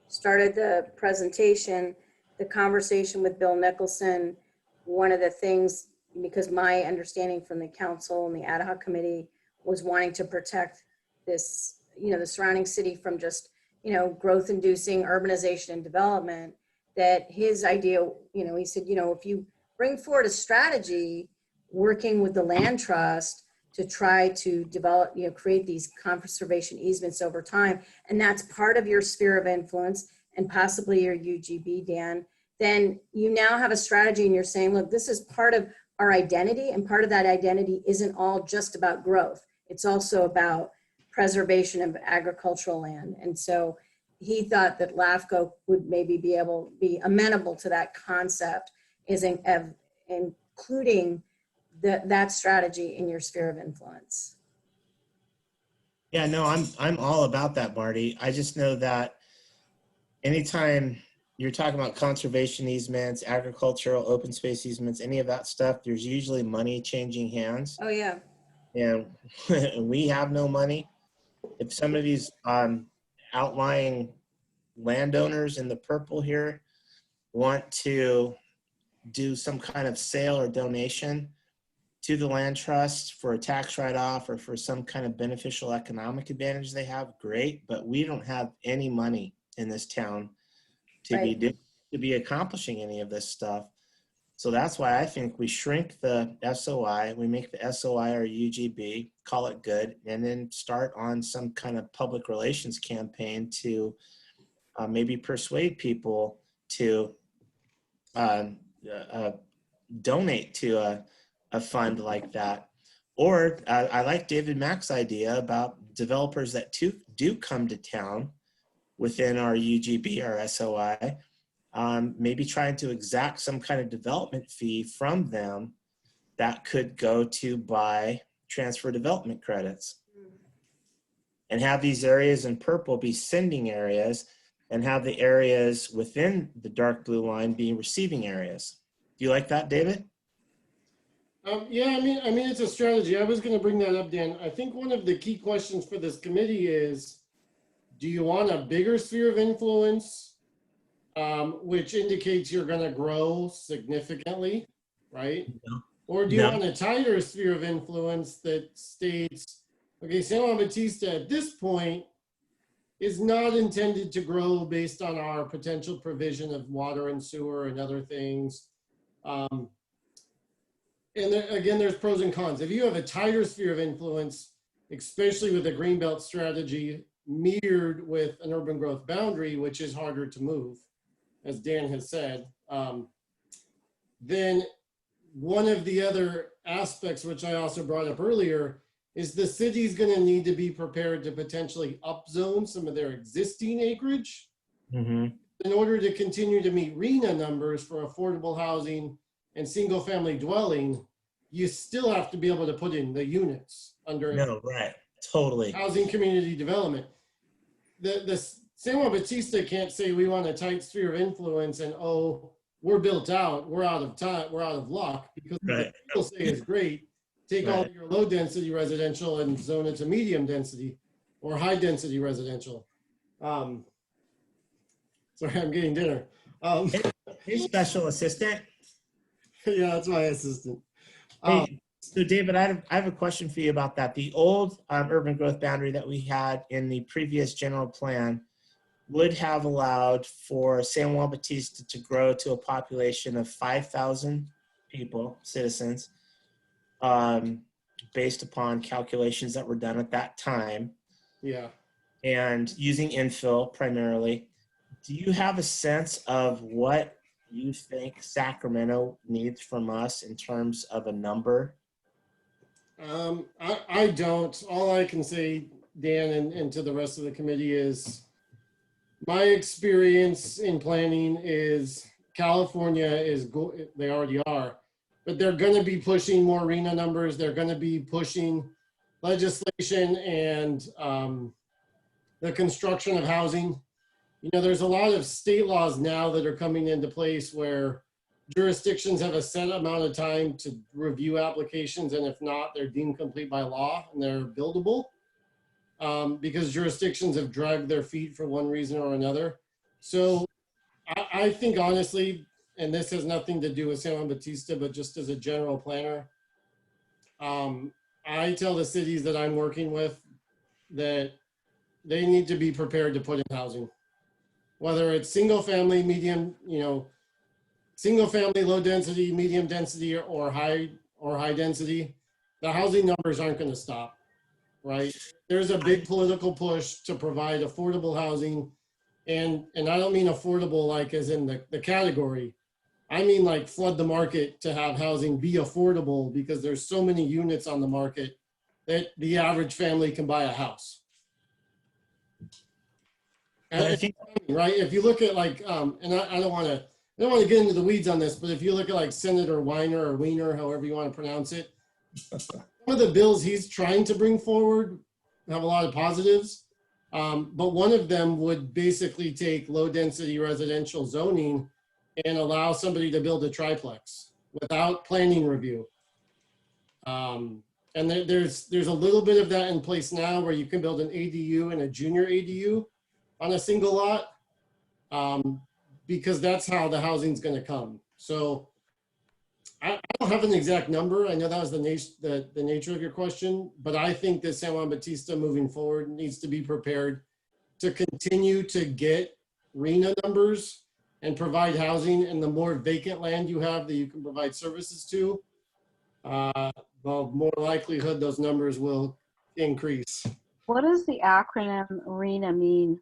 started the presentation, the conversation with Bill Nicholson, one of the things, because my understanding from the council and the ad hoc committee was wanting to protect this, you know, the surrounding city from just, you know, growth inducing urbanization and development, that his idea, you know, he said, you know, if you bring forward a strategy working with the land trust to try to develop, you know, create these conservation easements over time, and that's part of your sphere of influence and possibly your UGB, Dan, then you now have a strategy and you're saying, look, this is part of our identity, and part of that identity isn't all just about growth. It's also about preservation of agricultural land. And so he thought that LAFCO would maybe be amenable to that concept, is including that strategy in your sphere of influence. Yeah, no, I'm all about that, Marty. I just know that anytime you're talking about conservation easements, agricultural, open space easements, any of that stuff, there's usually money changing hands. Oh, yeah. And we have no money. If some of these outlying landowners in the purple here want to do some kind of sale or donation to the land trust for a tax write-off or for some kind of beneficial economic advantage they have, great, but we don't have any money in this town to be accomplishing any of this stuff. So that's why I think we shrink the SOI, we make the SOI our UGB, call it good, and then start on some kind of public relations campaign to maybe persuade people to donate to a fund like that. Or I like David Mack's idea about developers that do come to town within our UGB, our SOI, maybe trying to exact some kind of development fee from them that could go to buy transfer development credits. And have these areas in purple be sending areas, and have the areas within the dark blue line be receiving areas. Do you like that, David? Yeah, I mean, it's a strategy. I was going to bring that up, Dan. I think one of the key questions for this committee is, do you want a bigger sphere of influence, which indicates you're going to grow significantly, right? No. Or do you want a tighter sphere of influence that states, okay, San Juan Bautista at this point is not intended to grow based on our potential provision of water and sewer and other things. And there, again, there's pros and cons. If you have a tighter sphere of influence, especially with a greenbelt strategy mirrored with an urban growth boundary, which is harder to move, as Dan has said, then one of the other aspects, which I also brought up earlier, is the city's going to need to be prepared to potentially upzone some of their existing acreage Mhm. In order to continue to meet RENA numbers for affordable housing and single-family dwelling, you still have to be able to put in the units under No, right. Totally. housing community development. The San Juan Bautista can't say we want a tight sphere of influence and, oh, we're built out, we're out of time, we're out of luck, because what Right. people say is great. Take all Right. your low density residential and zone it to medium density or high density residential. Sorry, I'm getting dinner. Hey, special assistant. Yeah, that's my assistant. Um, Hey, so David, I have a question for you about that. The old urban growth boundary that we had in the previous general plan would have allowed for San Juan Bautista to grow to a population of 5,000 people, citizens, based upon calculations that were done at that time, yeah. and using infill primarily. Do you have a sense of what you think Sacramento needs from us in terms of a number? I don't. All I can say, Dan, and to the rest of the committee is my experience in planning is California they already are, but they're going to be pushing more RENA numbers. They're going to be pushing legislation and the construction of housing. You know, there's a lot of state laws now that are coming into place where jurisdictions have a set amount of time to review applications, and if not, they're deemed complete by law and they're buildable, because jurisdictions have dragged their feet for one reason or another. So I think honestly, and this has nothing to do with San Juan Bautista, but just as a general planner, I tell the cities that I'm working with that they need to be prepared to put in housing. Whether it's single family, medium, single family, low density, medium density, or high density, the housing numbers aren't going to stop, right? There's a big political push to provide affordable housing, and I don't mean affordable like as in the category. I mean like flood the market to have housing be affordable, because there's so many units on the market that the average family can buy a house. I think Right? If you look at like, and I don't want to get into the weeds on this, but if you look at like Senator Weiner or Weiner, however you want to pronounce it, some of the bills he's trying to bring forward have a lot of positives. But one of them would basically take low density residential zoning and allow somebody to build a triplex without planning review. And there's a little bit of that in place now where you can build an ADU and a junior ADU on a single lot, because that's how the housing's going to come. So I don't have an exact number. I know that was the nature of your question, but I think that San Juan Bautista moving forward needs to be prepared to continue to get RENA numbers and provide housing. And the more vacant land you have that you can provide services to, the more likelihood those numbers will increase. What does the acronym RENA mean?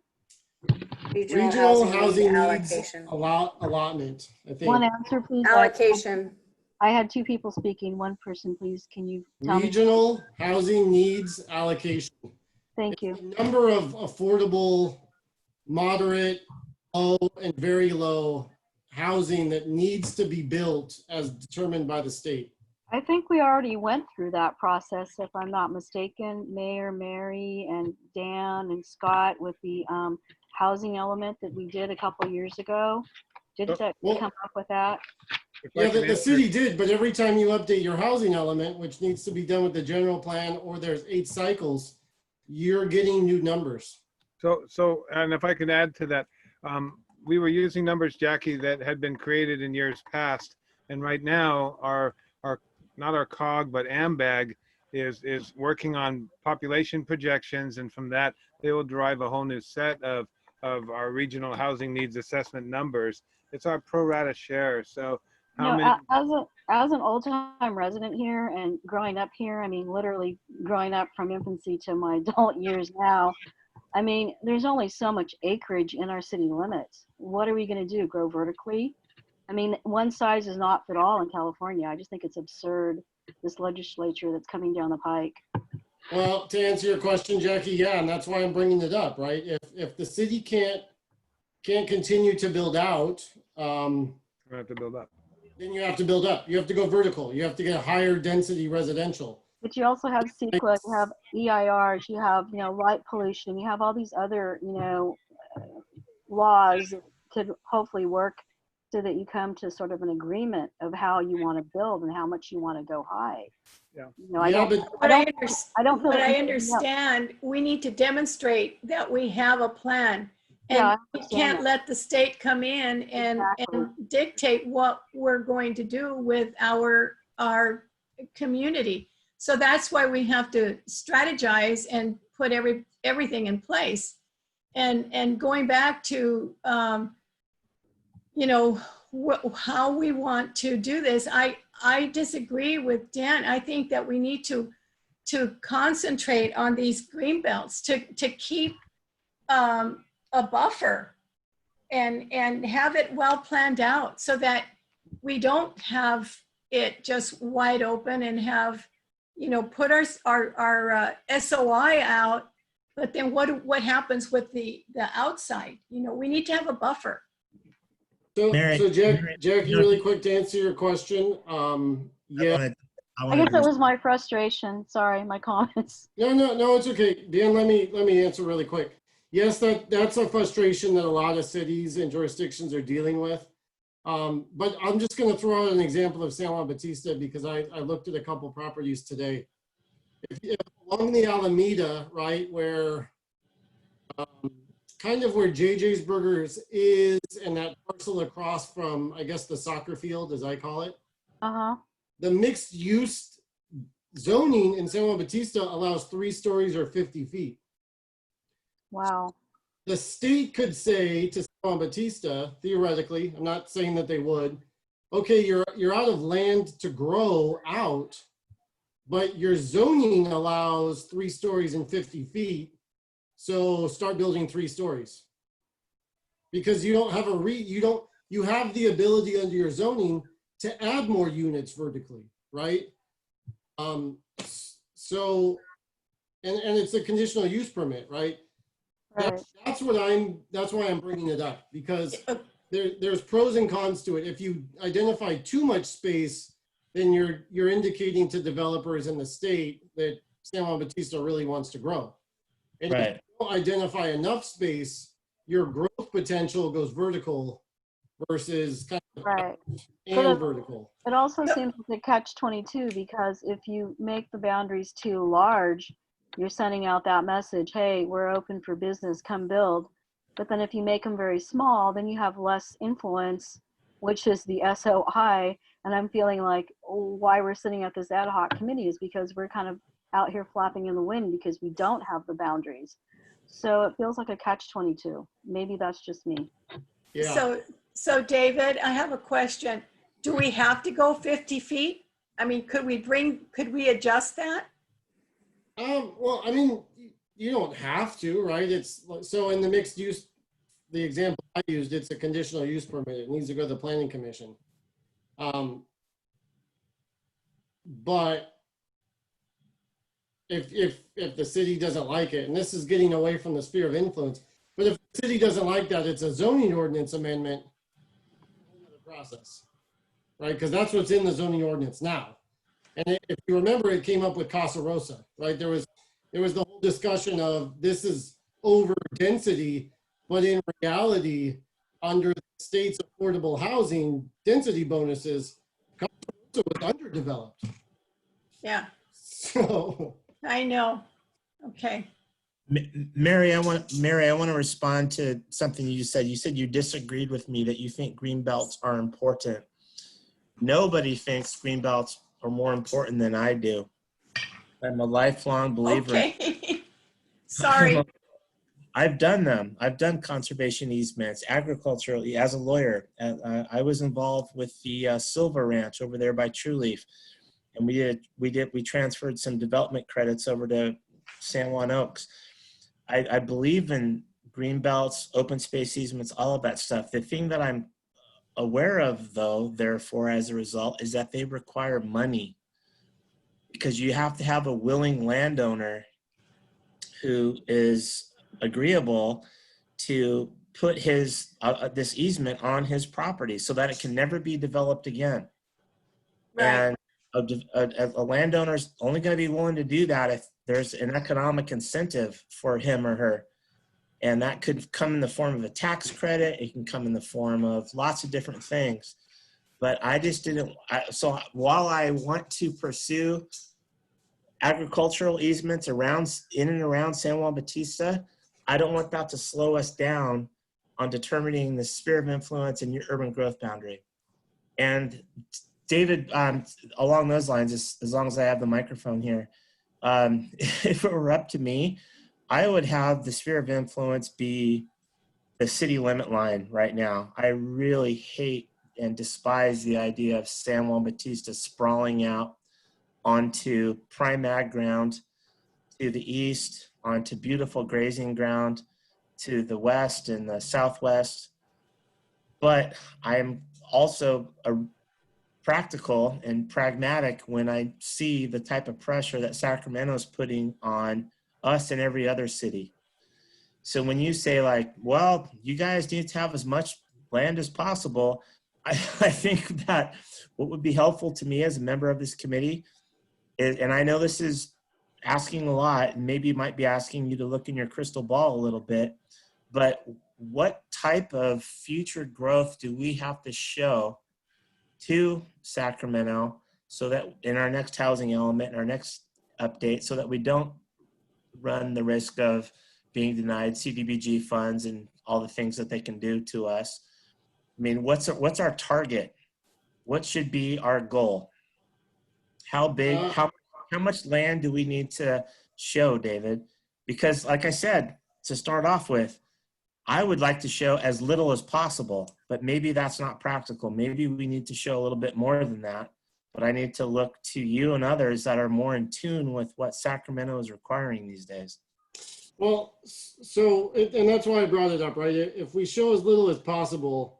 Regional housing needs allocation. allotment, I think. One answer, please. Allocation. I had two people speaking. One person, please. Can you tell me? Regional housing needs allocation. Thank you. The number of affordable, moderate, low, and very low housing that needs to be built as determined by the state. I think we already went through that process, if I'm not mistaken. Mayor, Mary, and Dan and Scott with the housing element that we did a couple years ago. Didn't that Well- come up with that? If I Yeah, can the answer- city did, but every time you update your housing element, which needs to be done with the general plan, or there's 8 cycles, you're getting new numbers. So, and if I can add to that, we were using numbers, Jackie, that had been created in years past. And right now, not our COG, but AMBAG is working on population projections. And from that, they will derive a whole new set of our regional housing needs assessment numbers. It's our pro rata share. So how many? As an old time resident here and growing up here, I mean, literally growing up from infancy to my adult years now, I mean, there's only so much acreage in our city limits. What are we going to do? Grow vertically? I mean, one size does not fit all in California. I just think it's absurd, this legislature that's coming down the pike. Well, to answer your question, Jackie, yeah, and that's why I'm bringing it up, right? If the city can't can't continue to build out, We have to build up. then you have to build up. You have to go vertical. You have to get a higher density residential. But you also have CEQA, you have EIRs, you have, light pollution, you have all these other, laws that could hopefully work so that you come to sort of an agreement of how you want to build and how much you want to go high. Yeah. I Yeah, don't, but I don't, I don't feel But like I we can- understand we need to demonstrate that we have a plan. Yeah, I And we understand can't that. let the state come in and dictate what we're going to do with our community. So that's why we have to strategize and put everything in place. And going back to, how we want to do this, I disagree with Dan. I think that we need to concentrate on these green belts to keep a buffer and have it well planned out so that we don't have it just wide open and have, put our SOI out, but then what happens with the outside? We need to have a buffer. So, Mary- Jackie, really quick to answer your question. Yeah, I guess that was my frustration. Sorry, my comments. no, it's okay. Dan, let me answer really quick. Yes, that's a frustration that a lot of cities and jurisdictions are dealing with. But I'm just going to throw out an example of San Juan Bautista because I looked at a couple properties today. If along the Alameda, right, where kind of where JJ's Burgers is and that parcel across from, I guess, the soccer field, as I call it, Uh-huh. the mixed use zoning in San Juan Bautista allows 3 stories or 50 feet. Wow. The state could say to San Juan Bautista, theoretically, I'm not saying that they would, okay, you're out of land to grow out, but your zoning allows 3 stories and 50 feet. So start building 3 stories. Because you don't have you have the ability under your zoning to add more units vertically, right? So, and it's a conditional use permit, right? Right. That's why I'm bringing it up, because there's pros and cons to it. If you identify too much space, then you're indicating to developers in the state that San Juan Bautista really wants to grow. And if Right. you don't identify enough space, your growth potential goes vertical versus kind of Right. and vertical. It also seems like a catch-22 because if you make the boundaries too large, you're sending out that message, hey, we're open for business, come build. But then if you make them very small, then you have less influence, which is the SOI. And I'm feeling like why we're sitting at this ad hoc committee is because we're kind of out here flapping in the wind because we don't have the boundaries. So it feels like a catch-22. Maybe that's just me. Yeah. So David, I have a question. Do we have to go 50 feet? I mean, could we adjust that? Well, I mean, you don't have to, right? It's so in the mixed use, the example I used, it's a conditional use permit. It needs to go to the planning commission. But if the city doesn't like it, and this is getting away from the sphere of influence, but if the city doesn't like that, it's a zoning ordinance amendment process, right? Because that's what's in the zoning ordinance now. And if you remember, it came up with Casa Rosa, right? There was the whole discussion of this is over density, but in reality, under the state's affordable housing density bonuses, Casa Rosa was underdeveloped. Yeah, So I know. Okay. Mary, I want to respond to something you said. You said you disagreed with me that you think green belts are important. Nobody thinks green belts are more important than I do. I'm a lifelong believer. Okay. Sorry. I've done them. I've done conservation easements, agricultural, as a lawyer. I was involved with the Silver Ranch over there by True Leaf. And we transferred some development credits over to San Juan Oaks. I believe in green belts, open space easements, all of that stuff. The thing that I'm aware of, though, therefore, as a result, is that they require money because you have to have a willing landowner who is agreeable to put his, this easement on his property so that it can never be developed again. Right. And a landowner's only going to be willing to do that if there's an economic incentive for him or her. And that could come in the form of a tax credit. It can come in the form of lots of different things. But I just didn't, so while I want to pursue agricultural easements in and around San Juan Bautista, I don't want that to slow us down on determining the sphere of influence and your urban growth boundary. And David, along those lines, as long as I have the microphone here, if it were up to me, I would have the sphere of influence be the city limit line right now. I really hate and despise the idea of San Juan Bautista sprawling out onto prime ag ground to the east, onto beautiful grazing ground to the west and the southwest. But I'm also practical and pragmatic when I see the type of pressure that Sacramento is putting on us and every other city. So when you say like, well, you guys need to have as much land as possible, I think that what would be helpful to me as a member of this committee is, and I know this is asking a lot, and maybe might be asking you to look in your crystal ball a little bit, but what type of future growth do we have to show to Sacramento so that in our next housing element, our next update, so that we don't run the risk of being denied CDBG funds and all the things that they can do to us? I mean, what's our target? What should be our goal? How big, how much land do we need to show, David? Because like I said, to start off with, I would like to show as little as possible, but maybe that's not practical. Maybe we need to show a little bit more than that, but I need to look to you and others that are more in tune with what Sacramento is requiring these days. Well, so, and that's why I brought it up, right? If we show as little as possible,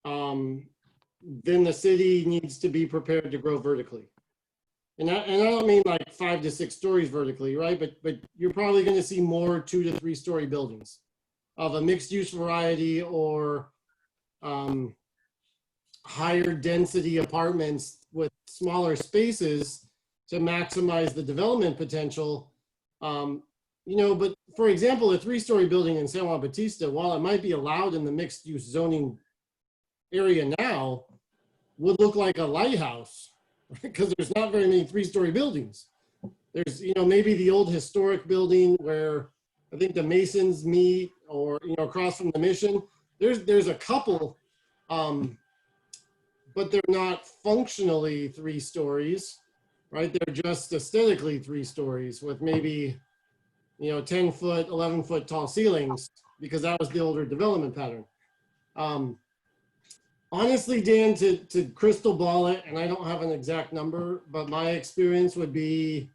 then the city needs to be prepared to grow vertically. And I don't mean like 5 to 6 stories vertically, right? But you're probably going to see more 2 to 3 story buildings of a mixed use variety, or higher density apartments with smaller spaces to maximize the development potential. You know, but for example, a 3-story building in San Juan Bautista, while it might be allowed in the mixed use zoning area now, would look like a lighthouse because there's not very many 3-story buildings. There's, you know, maybe the old historic building where I think the Masons meet, or, you know, across from the Mission. There's a couple, but they're not functionally 3 stories, right? They're just aesthetically 3 stories with maybe, you know, 10-foot, 11-foot tall ceilings, because that was the older development pattern. Honestly, Dan, to crystal ball it, and I don't have an exact number, but my experience would be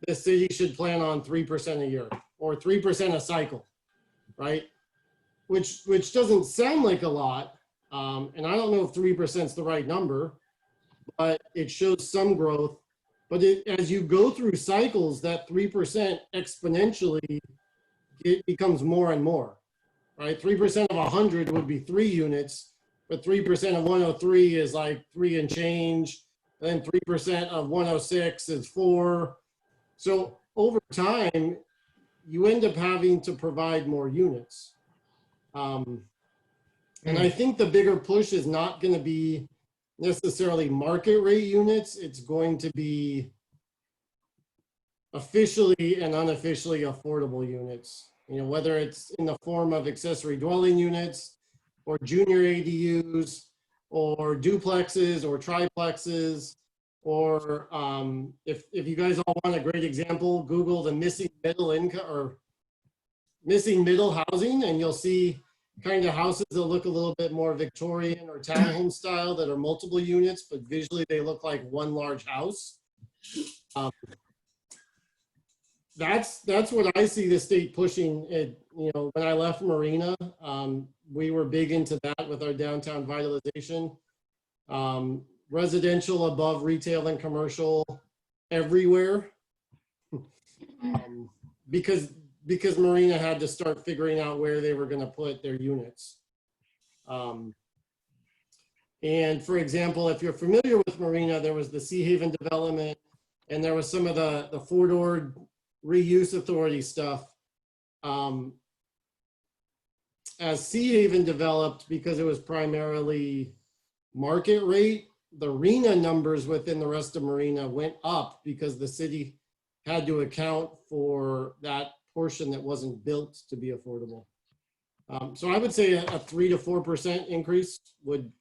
the city should plan on 3% a year, or 3% a cycle, right? Which doesn't sound like a lot, and I don't know if 3% is the right number, but it shows some growth. But as you go through cycles, that 3% exponentially, it becomes more and more, right? 3% of 100 would be 3 units, but 3% of 103 is like 3 and change. Then 3% of 106 is 4. So over time, you end up having to provide more units. And I think the bigger push is not going to be necessarily market rate units. It's going to be officially and unofficially affordable units. You know, whether it's in the form of accessory dwelling units, or junior ADUs, or duplexes, or triplexes, or if you guys all want a great example, Google the missing middle income or missing middle housing, and you'll see kind of houses that look a little bit more Victorian or townhome style that are multiple units, but visually they look like one large house. That's what I see the state pushing. It, you know, when I left Marina, we were big into that with our downtown vitalization. Residential above retail and commercial everywhere. Because because Marina had to start figuring out where they were going to put their units. And for example, if you're familiar with Marina, there was the Sea Haven development, and there was some of the Fort Ord reuse authority stuff. As Sea Haven developed, because it was primarily market rate, the RENA numbers within the rest of Marina went up because the city had to account for that portion that wasn't built to be affordable. So I would say a 3 to 4% increase would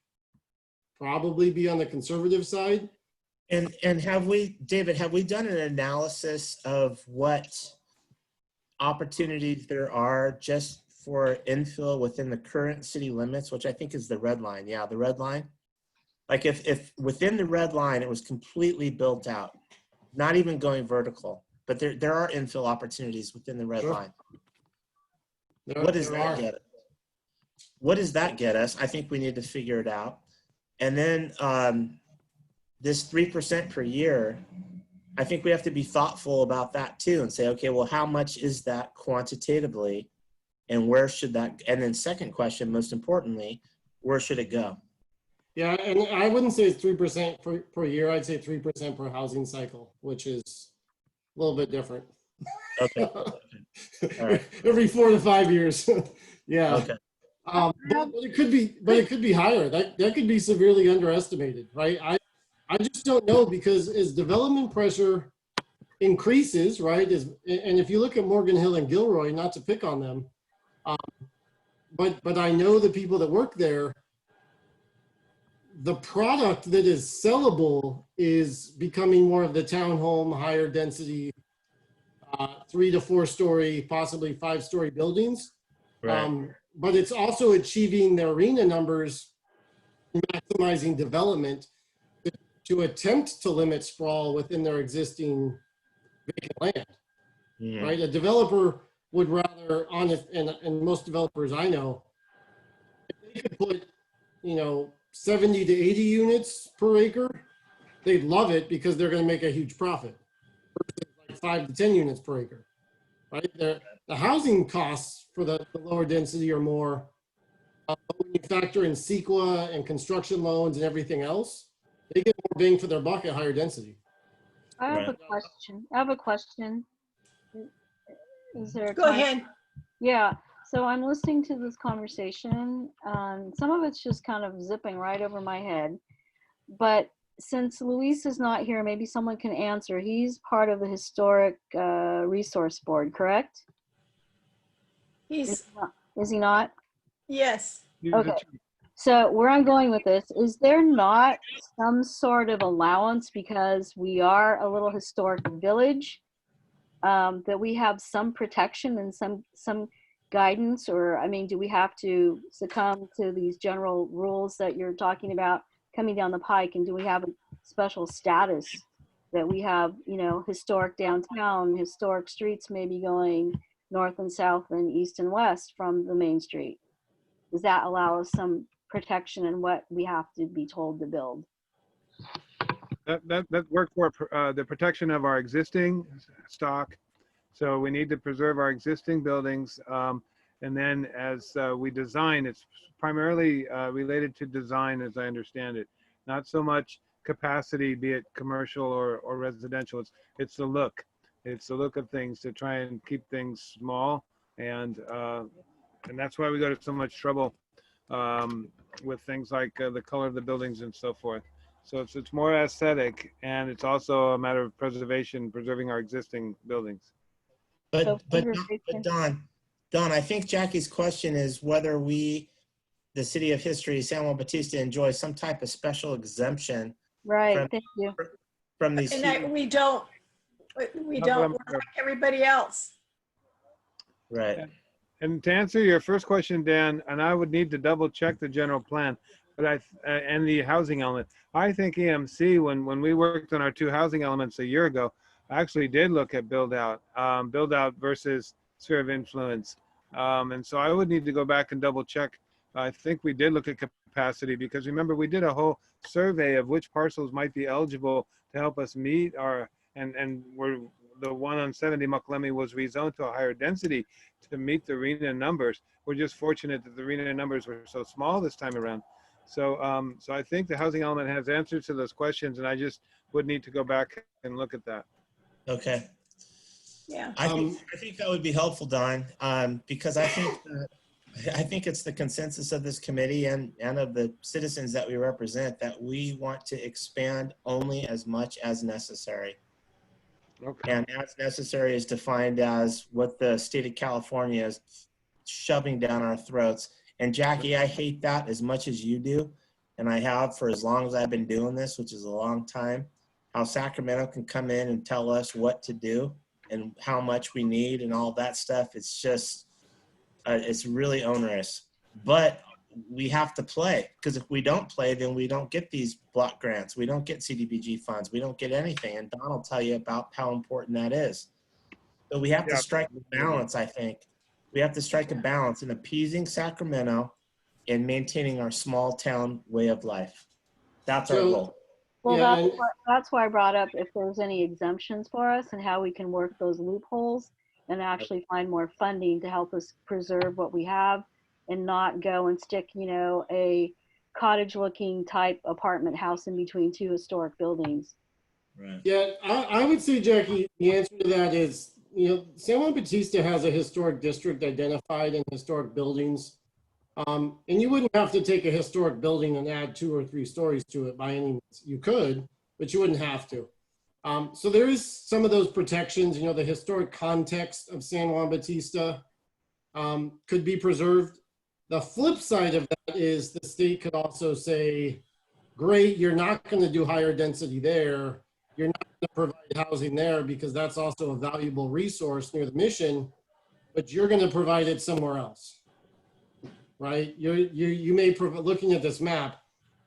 probably be on the conservative side. And have we, David, have we done an analysis of what opportunities there are just for infill within the current city limits, which I think is the red line? Yeah, the red line. Like if within the red line, it was completely built out, not even going vertical, but there are infill opportunities within the red Sure. line. What does that get us? What does that get us? I think we need to figure it out. And then this 3% per year, I think we have to be thoughtful about that too and say, okay, well, how much is that quantitatively and where should that, and then second question, most importantly, where should it go? Yeah, and I wouldn't say it's 3% per year. I'd say 3% per housing cycle, which is a little bit different. Okay. All right. Every 4 to 5 years. Yeah. Okay. But it could be higher. That could be severely underestimated, right? I just don't know, because as development pressure increases, right? And if you look at Morgan Hill and Gilroy, not to pick on them, but I know the people that work there. The product that is sellable is becoming more of the townhome, higher density, 3 to 4 story, possibly 5-story buildings. Right. But it's also achieving their RENA numbers, maximizing development to attempt to limit sprawl within their existing vacant land. Yeah. Right? A developer would rather, and most developers I know, if they could put, 70 to 80 units per acre, they'd love it because they're going to make a huge profit. Versus like 5 to 10 units per acre, right? The housing costs for the lower density are more. But when you factor in CEQA and construction loans and everything else, they get more bang for their buck at higher density. I have a question. Is there a Go time- ahead. Yeah, so I'm listening to this conversation, and some of it's just kind of zipping right over my head. But since Luis is not here, maybe someone can answer. He's part of the Historic Resource Board, correct? Is he not? Yes. Okay. So where I'm going with this, is there not some sort of allowance, because we are a little historic village, that we have some protection and some guidance? Or, I mean, do we have to succumb to these general rules that you're talking about coming down the pike? And do we have a special status that we have, historic downtown, historic streets maybe going north and south and east and west from the main street? Does that allow us some protection in what we have to be told to build? That work for the protection of our existing stock. So we need to preserve our existing buildings. And then as we design, it's primarily related to design, as I understand it. Not so much capacity, be it commercial or residential. It's the look. It's the look of things, to try and keep things small. And that's why we go to so much trouble with things like the color of the buildings and so forth. So it's more aesthetic, and it's also a matter of preserving our existing buildings. But Don, I think Jackie's question is whether we, the City of History, San Juan Bautista, enjoy some type of special exemption. Right, thank you. From these. And we don't, we're like everybody else. Right. And to answer your first question, Dan, and I would need to double check the general plan, but and the housing element. I think EMC, when we worked on our 2 housing elements a year ago, actually did look at build out versus sphere of influence. And so I would need to go back and double check. I think we did look at capacity, because remember, we did a whole survey of which parcels might be eligible to help us meet our, and the one on 70 Mucklemy was rezoned to a higher density to meet the RENA numbers. We're just fortunate that the RENA numbers were so small this time around. So, so I think the housing element has answers to those questions, and I just would need to go back and look at that. Okay. Yeah. I think that would be helpful, Don, because I think it's the consensus of this committee and of the citizens that we represent that we want to expand only as much as necessary. Okay. And as necessary is defined as what the state of California is shoving down our throats. And Jackie, I hate that as much as you do. And I have for as long as I've been doing this, which is a long time, how Sacramento can come in and tell us what to do and how much we need and all that stuff. It's just, it's really onerous. But we have to play, because if we don't play, then we don't get these block grants. We don't get CDBG funds. We don't get anything. And Don will tell you about how important that is. So we have to strike a balance, I think. We have to strike a balance in appeasing Sacramento and maintaining our small town way of life. That's our goal. Well, Yeah, that's why I brought up if there's any exemptions for us and how we can work those loopholes and actually find more funding to help us preserve what we have and not go and stick, you know, a cottage looking type apartment house in between two historic buildings. Right. Yeah, I would say, Jackie, the answer to that is, you know, San Juan Bautista has a historic district identified in historic buildings. And you wouldn't have to take a historic building and add 2 or 3 stories to it by any means. You could, but you wouldn't have to. So there is some of those protections, you know, the historic context of San Juan Bautista could be preserved. The flip side of that is the state could also say, great, you're not going to do higher density there. You're not going to provide housing there because that's also a valuable resource near the mission, but you're going to provide it somewhere else, right? You may, looking at this map,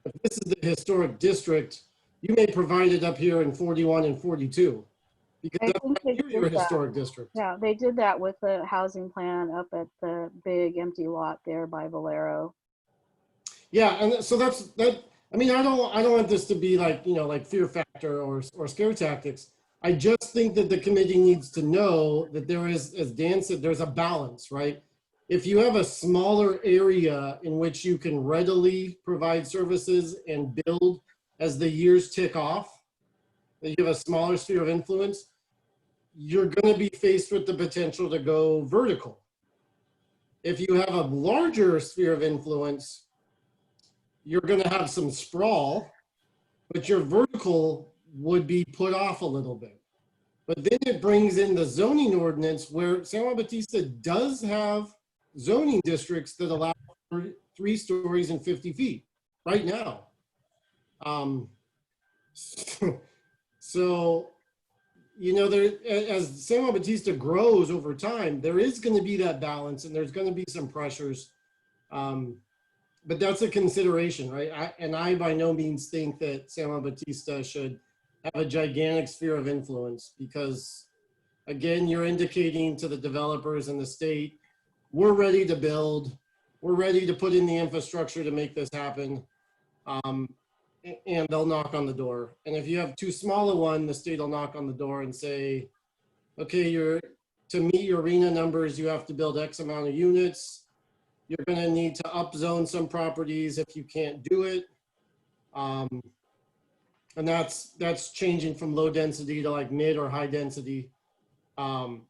if this is the historic district, you may provide it up here in 41 and 42 because I that's think they right near your did that. historic district. Yeah, they did that with the housing plan up at the big empty lot there by Valero. Yeah, and so that's that. I mean, I don't want this to be like, you know, like fear factor or scare tactics. I just think that the committee needs to know that there is, as Dan said, there's a balance, right? If you have a smaller area in which you can readily provide services and build as the years tick off, that you have a smaller sphere of influence, you're going to be faced with the potential to go vertical. If you have a larger sphere of influence, you're going to have some sprawl, but your vertical would be put off a little bit. But then it brings in the zoning ordinance where San Juan Bautista does have zoning districts that allow for 3 stories and 50 feet right now. So, you know, there, as San Juan Bautista grows over time, there is going to be that balance and there's going to be some pressures. But that's a consideration, right? I by no means think that San Juan Bautista should have a gigantic sphere of influence because, again, you're indicating to the developers and the state, we're ready to build, we're ready to put in the infrastructure to make this happen, and they'll knock on the door. And if you have too small a one, the state will knock on the door and say, okay, to meet your RENA numbers, you have to build X amount of units. You're going to need to upzone some properties if you can't do it. And that's changing from low density to like mid or high density. And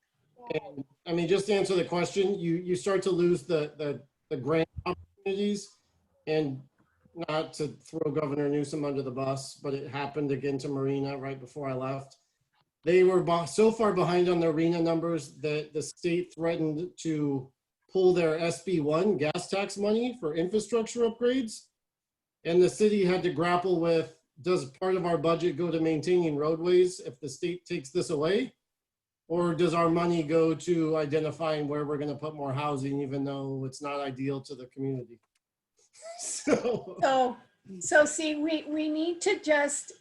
I mean, just to answer the question, you start to lose the grant opportunities, and not to throw Governor Newsom under the bus, but it happened again to Marina right before I left. They were so far behind on their RENA numbers that the state threatened to pull their SB1 gas tax money for infrastructure upgrades. And the city had to grapple with, does part of our budget go to maintaining roadways if the state takes this away? Or does our money go to identifying where we're gonna put more housing, even though it's not ideal to the community? So see, we need to just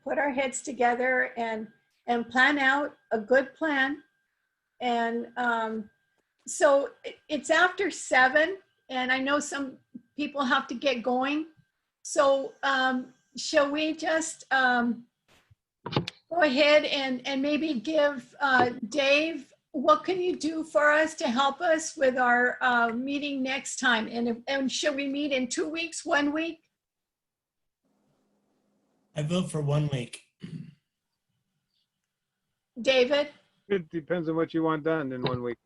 put our heads together and plan out a good plan. And so it's after 7, and I know some people have to get going. So shall we just go ahead and maybe give Dave, what can you do for us to help us with our meeting next time? And should we meet in 2 weeks, 1 week? I vote for 1 week. David? It depends on what you want done in 1 week.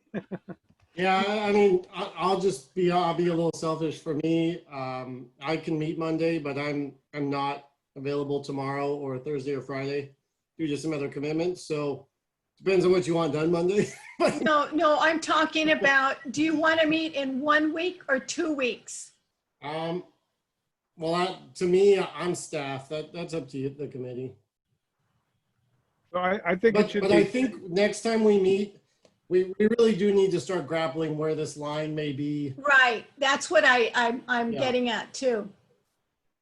Yeah, I mean, I'll be a little selfish for me. I can meet Monday, but I'm not available tomorrow or Thursday or Friday due to some other commitments. So depends on what you want done Monday. No, I'm talking about, do you want to meet in 1 week or 2 weeks? Well, to me, I'm staff. That's up to you, the committee. So I think it should But be. I think next time we meet, we really do need to start grappling where this line may be. Right, that's what I'm Yeah. getting at too.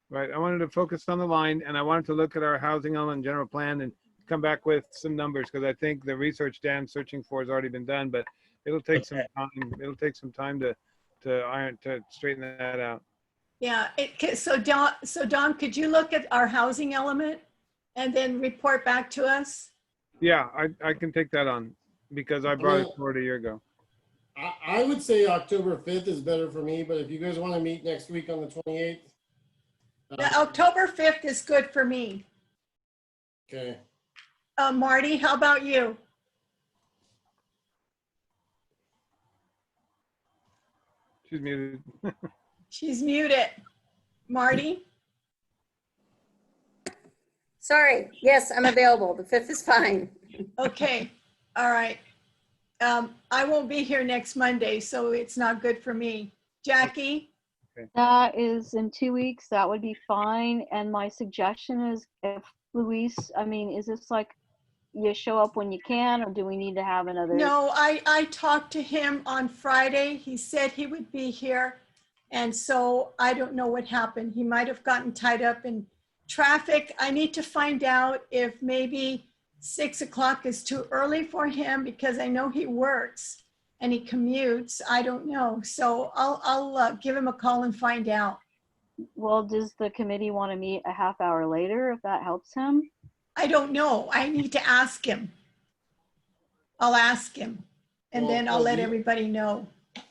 Right, I wanted to focus on the line, and I wanted to look at our housing element general plan and come back with some numbers, because I think the research Dan's searching for has already been done, but it'll take some time. It'll take some time to straighten that out. Yeah, so Don, could you look at our housing element and then report back to us? Yeah, I can take that on, because I brought it forward a year ago. I would say October 5th is better for me, but if you guys want to meet next week on the 28th. October 5th is good for me. Okay. Marty, how about you? She's muted. She's muted. Marty? Sorry, yes, I'm available. The 5th is fine. Okay, all right. I won't be here next Monday, so it's not good for me. Jackie? That is in 2 weeks. That would be fine. And my suggestion is, if Luis, I mean, is this like you show up when you can, or do we need to have another? No, I talked to him on Friday. He said he would be here. And so I don't know what happened. He might have gotten tied up in traffic. I need to find out if maybe 6 o'clock is too early for him, because I know he works and he commutes. I don't know. So I'll give him a call and find out. Well, does the committee want to meet a half hour later if that helps him? I don't know. I need to ask him. I'll ask him, and then I'll let everybody know.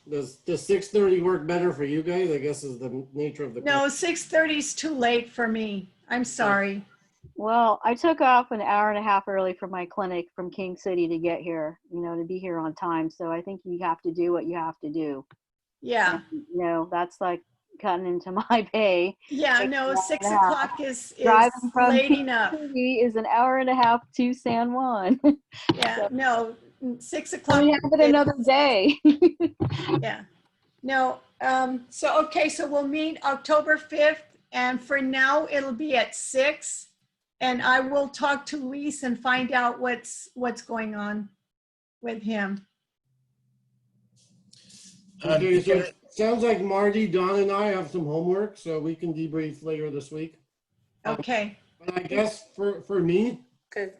Does 6:30 work better for you guys? I guess is the nature of the. No, 6:30 is too late for me. I'm sorry. Well, I took off an hour and a half early from my clinic from King City to get here, to be here on time. So I think you have to do what you have to do. Yeah. That's like cutting into my pay. Yeah, no, 6 o'clock is Driving from late King enough. City is an hour and a half to San Juan. Yeah, no, 6 o'clock. We have it another day. Yeah, no, so we'll meet October 5th, and for now it'll be at 6. And I will talk to Luis and find out what's going on with him. Okay, so it sounds like Marty, Don, and I have some homework, so we can debrief later this week. Okay, But I guess for me, Good.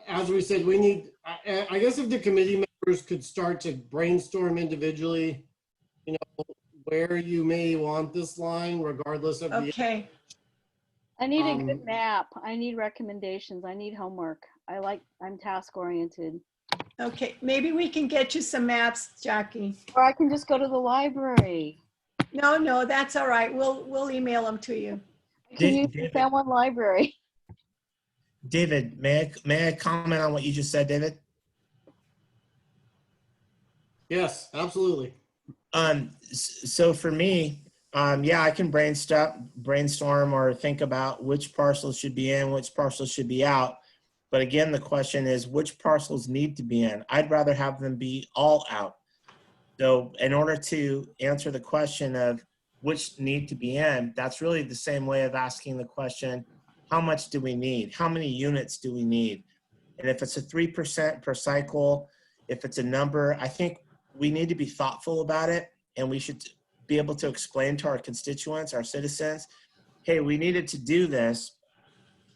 as we said, we need, I guess if the committee members could start to brainstorm individually, where you may want this line, regardless of the. okay, I need a good map. I need recommendations. I need homework. I'm task oriented. okay. Maybe we can get you some maps, Jackie. Or I can just go to the library. No, that's all right. We'll email them to you. I can use the San Juan library. David, may I comment on what you just said, David? Yes, absolutely. So for me, yeah, I can brainstorm or think about which parcels should be in, which parcels should be out. But again, the question is which parcels need to be in. I'd rather have them be all out. So in order to answer the question of which need to be in, that's really the same way of asking the question, how much do we need? How many units do we need? And if it's a 3% per cycle, if it's a number, I think we need to be thoughtful about it, and we should be able to explain to our constituents, our citizens, hey, we needed to do this.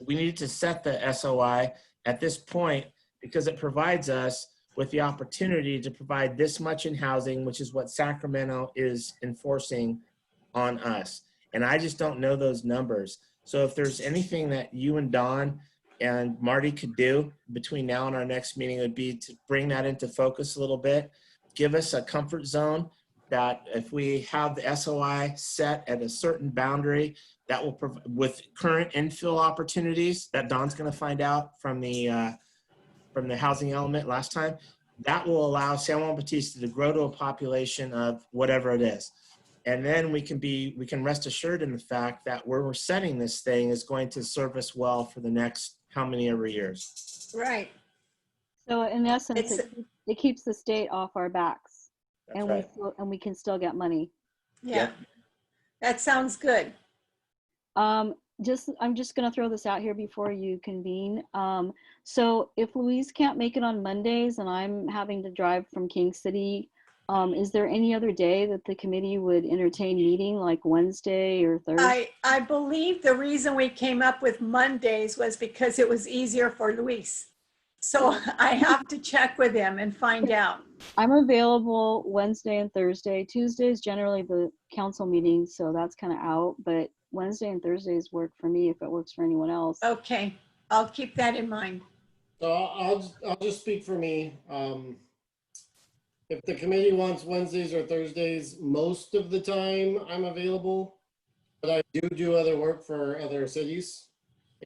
We needed to set the SOI at this point because it provides us with the opportunity to provide this much in housing, which is what Sacramento is enforcing on us. And I just don't know those numbers. So if there's anything that you and Don and Marty could do between now and our next meeting would be to bring that into focus a little bit, give us a comfort zone that if we have the SOI set at a certain boundary, that will with current infill opportunities that Don's going to find out from the housing element last time, that will allow San Juan Bautista to grow to a population of whatever it is. And then we can rest assured in the fact that where we're setting this thing is going to serve us well for the next how many ever years. Right. So in essence, It's- it keeps the state off our backs, That's and right. we can still get money. Yeah. That sounds good. I'm just gonna throw this out here before you convene. So if Louise can't make it on Mondays and I'm having to drive from King City, is there any other day that the committee would entertain meeting, like Wednesday or Thursday? I believe the reason we came up with Mondays was because it was easier for Luis. So I have to check with him and find out. I'm available Wednesday and Thursday. Tuesday is generally the council meeting, so that's kind of out, but Wednesday and Thursdays work for me if it works for anyone else. Okay, I'll keep that in mind. So I'll just speak for me. If the committee wants Wednesdays or Thursdays, most of the time I'm available, but I do other work for other cities.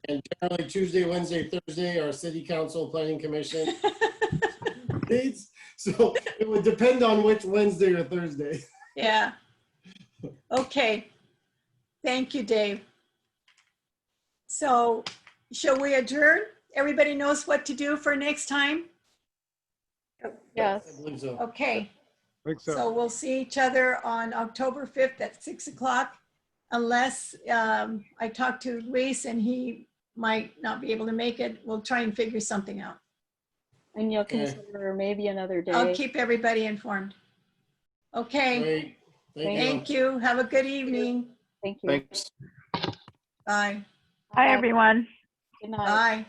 And generally Tuesday, Wednesday, Thursday are city council, planning commission dates. So it would depend on which Wednesday or Thursday. Yeah. Okay. Thank you, Dave. So shall we adjourn? Everybody knows what to do for next time? I Yes. believe so. Okay. Think So so. we'll see each other on October 5th at 6 o'clock, unless I talk to Luis and he might not be able to make it. We'll try and figure something out. And you'll Okay. consider maybe another day. I'll keep everybody informed. Okay, Great. Thank you. thank you. Have a good evening. Thank you. Thanks. Bye. Hi, everyone. Good night. Bye.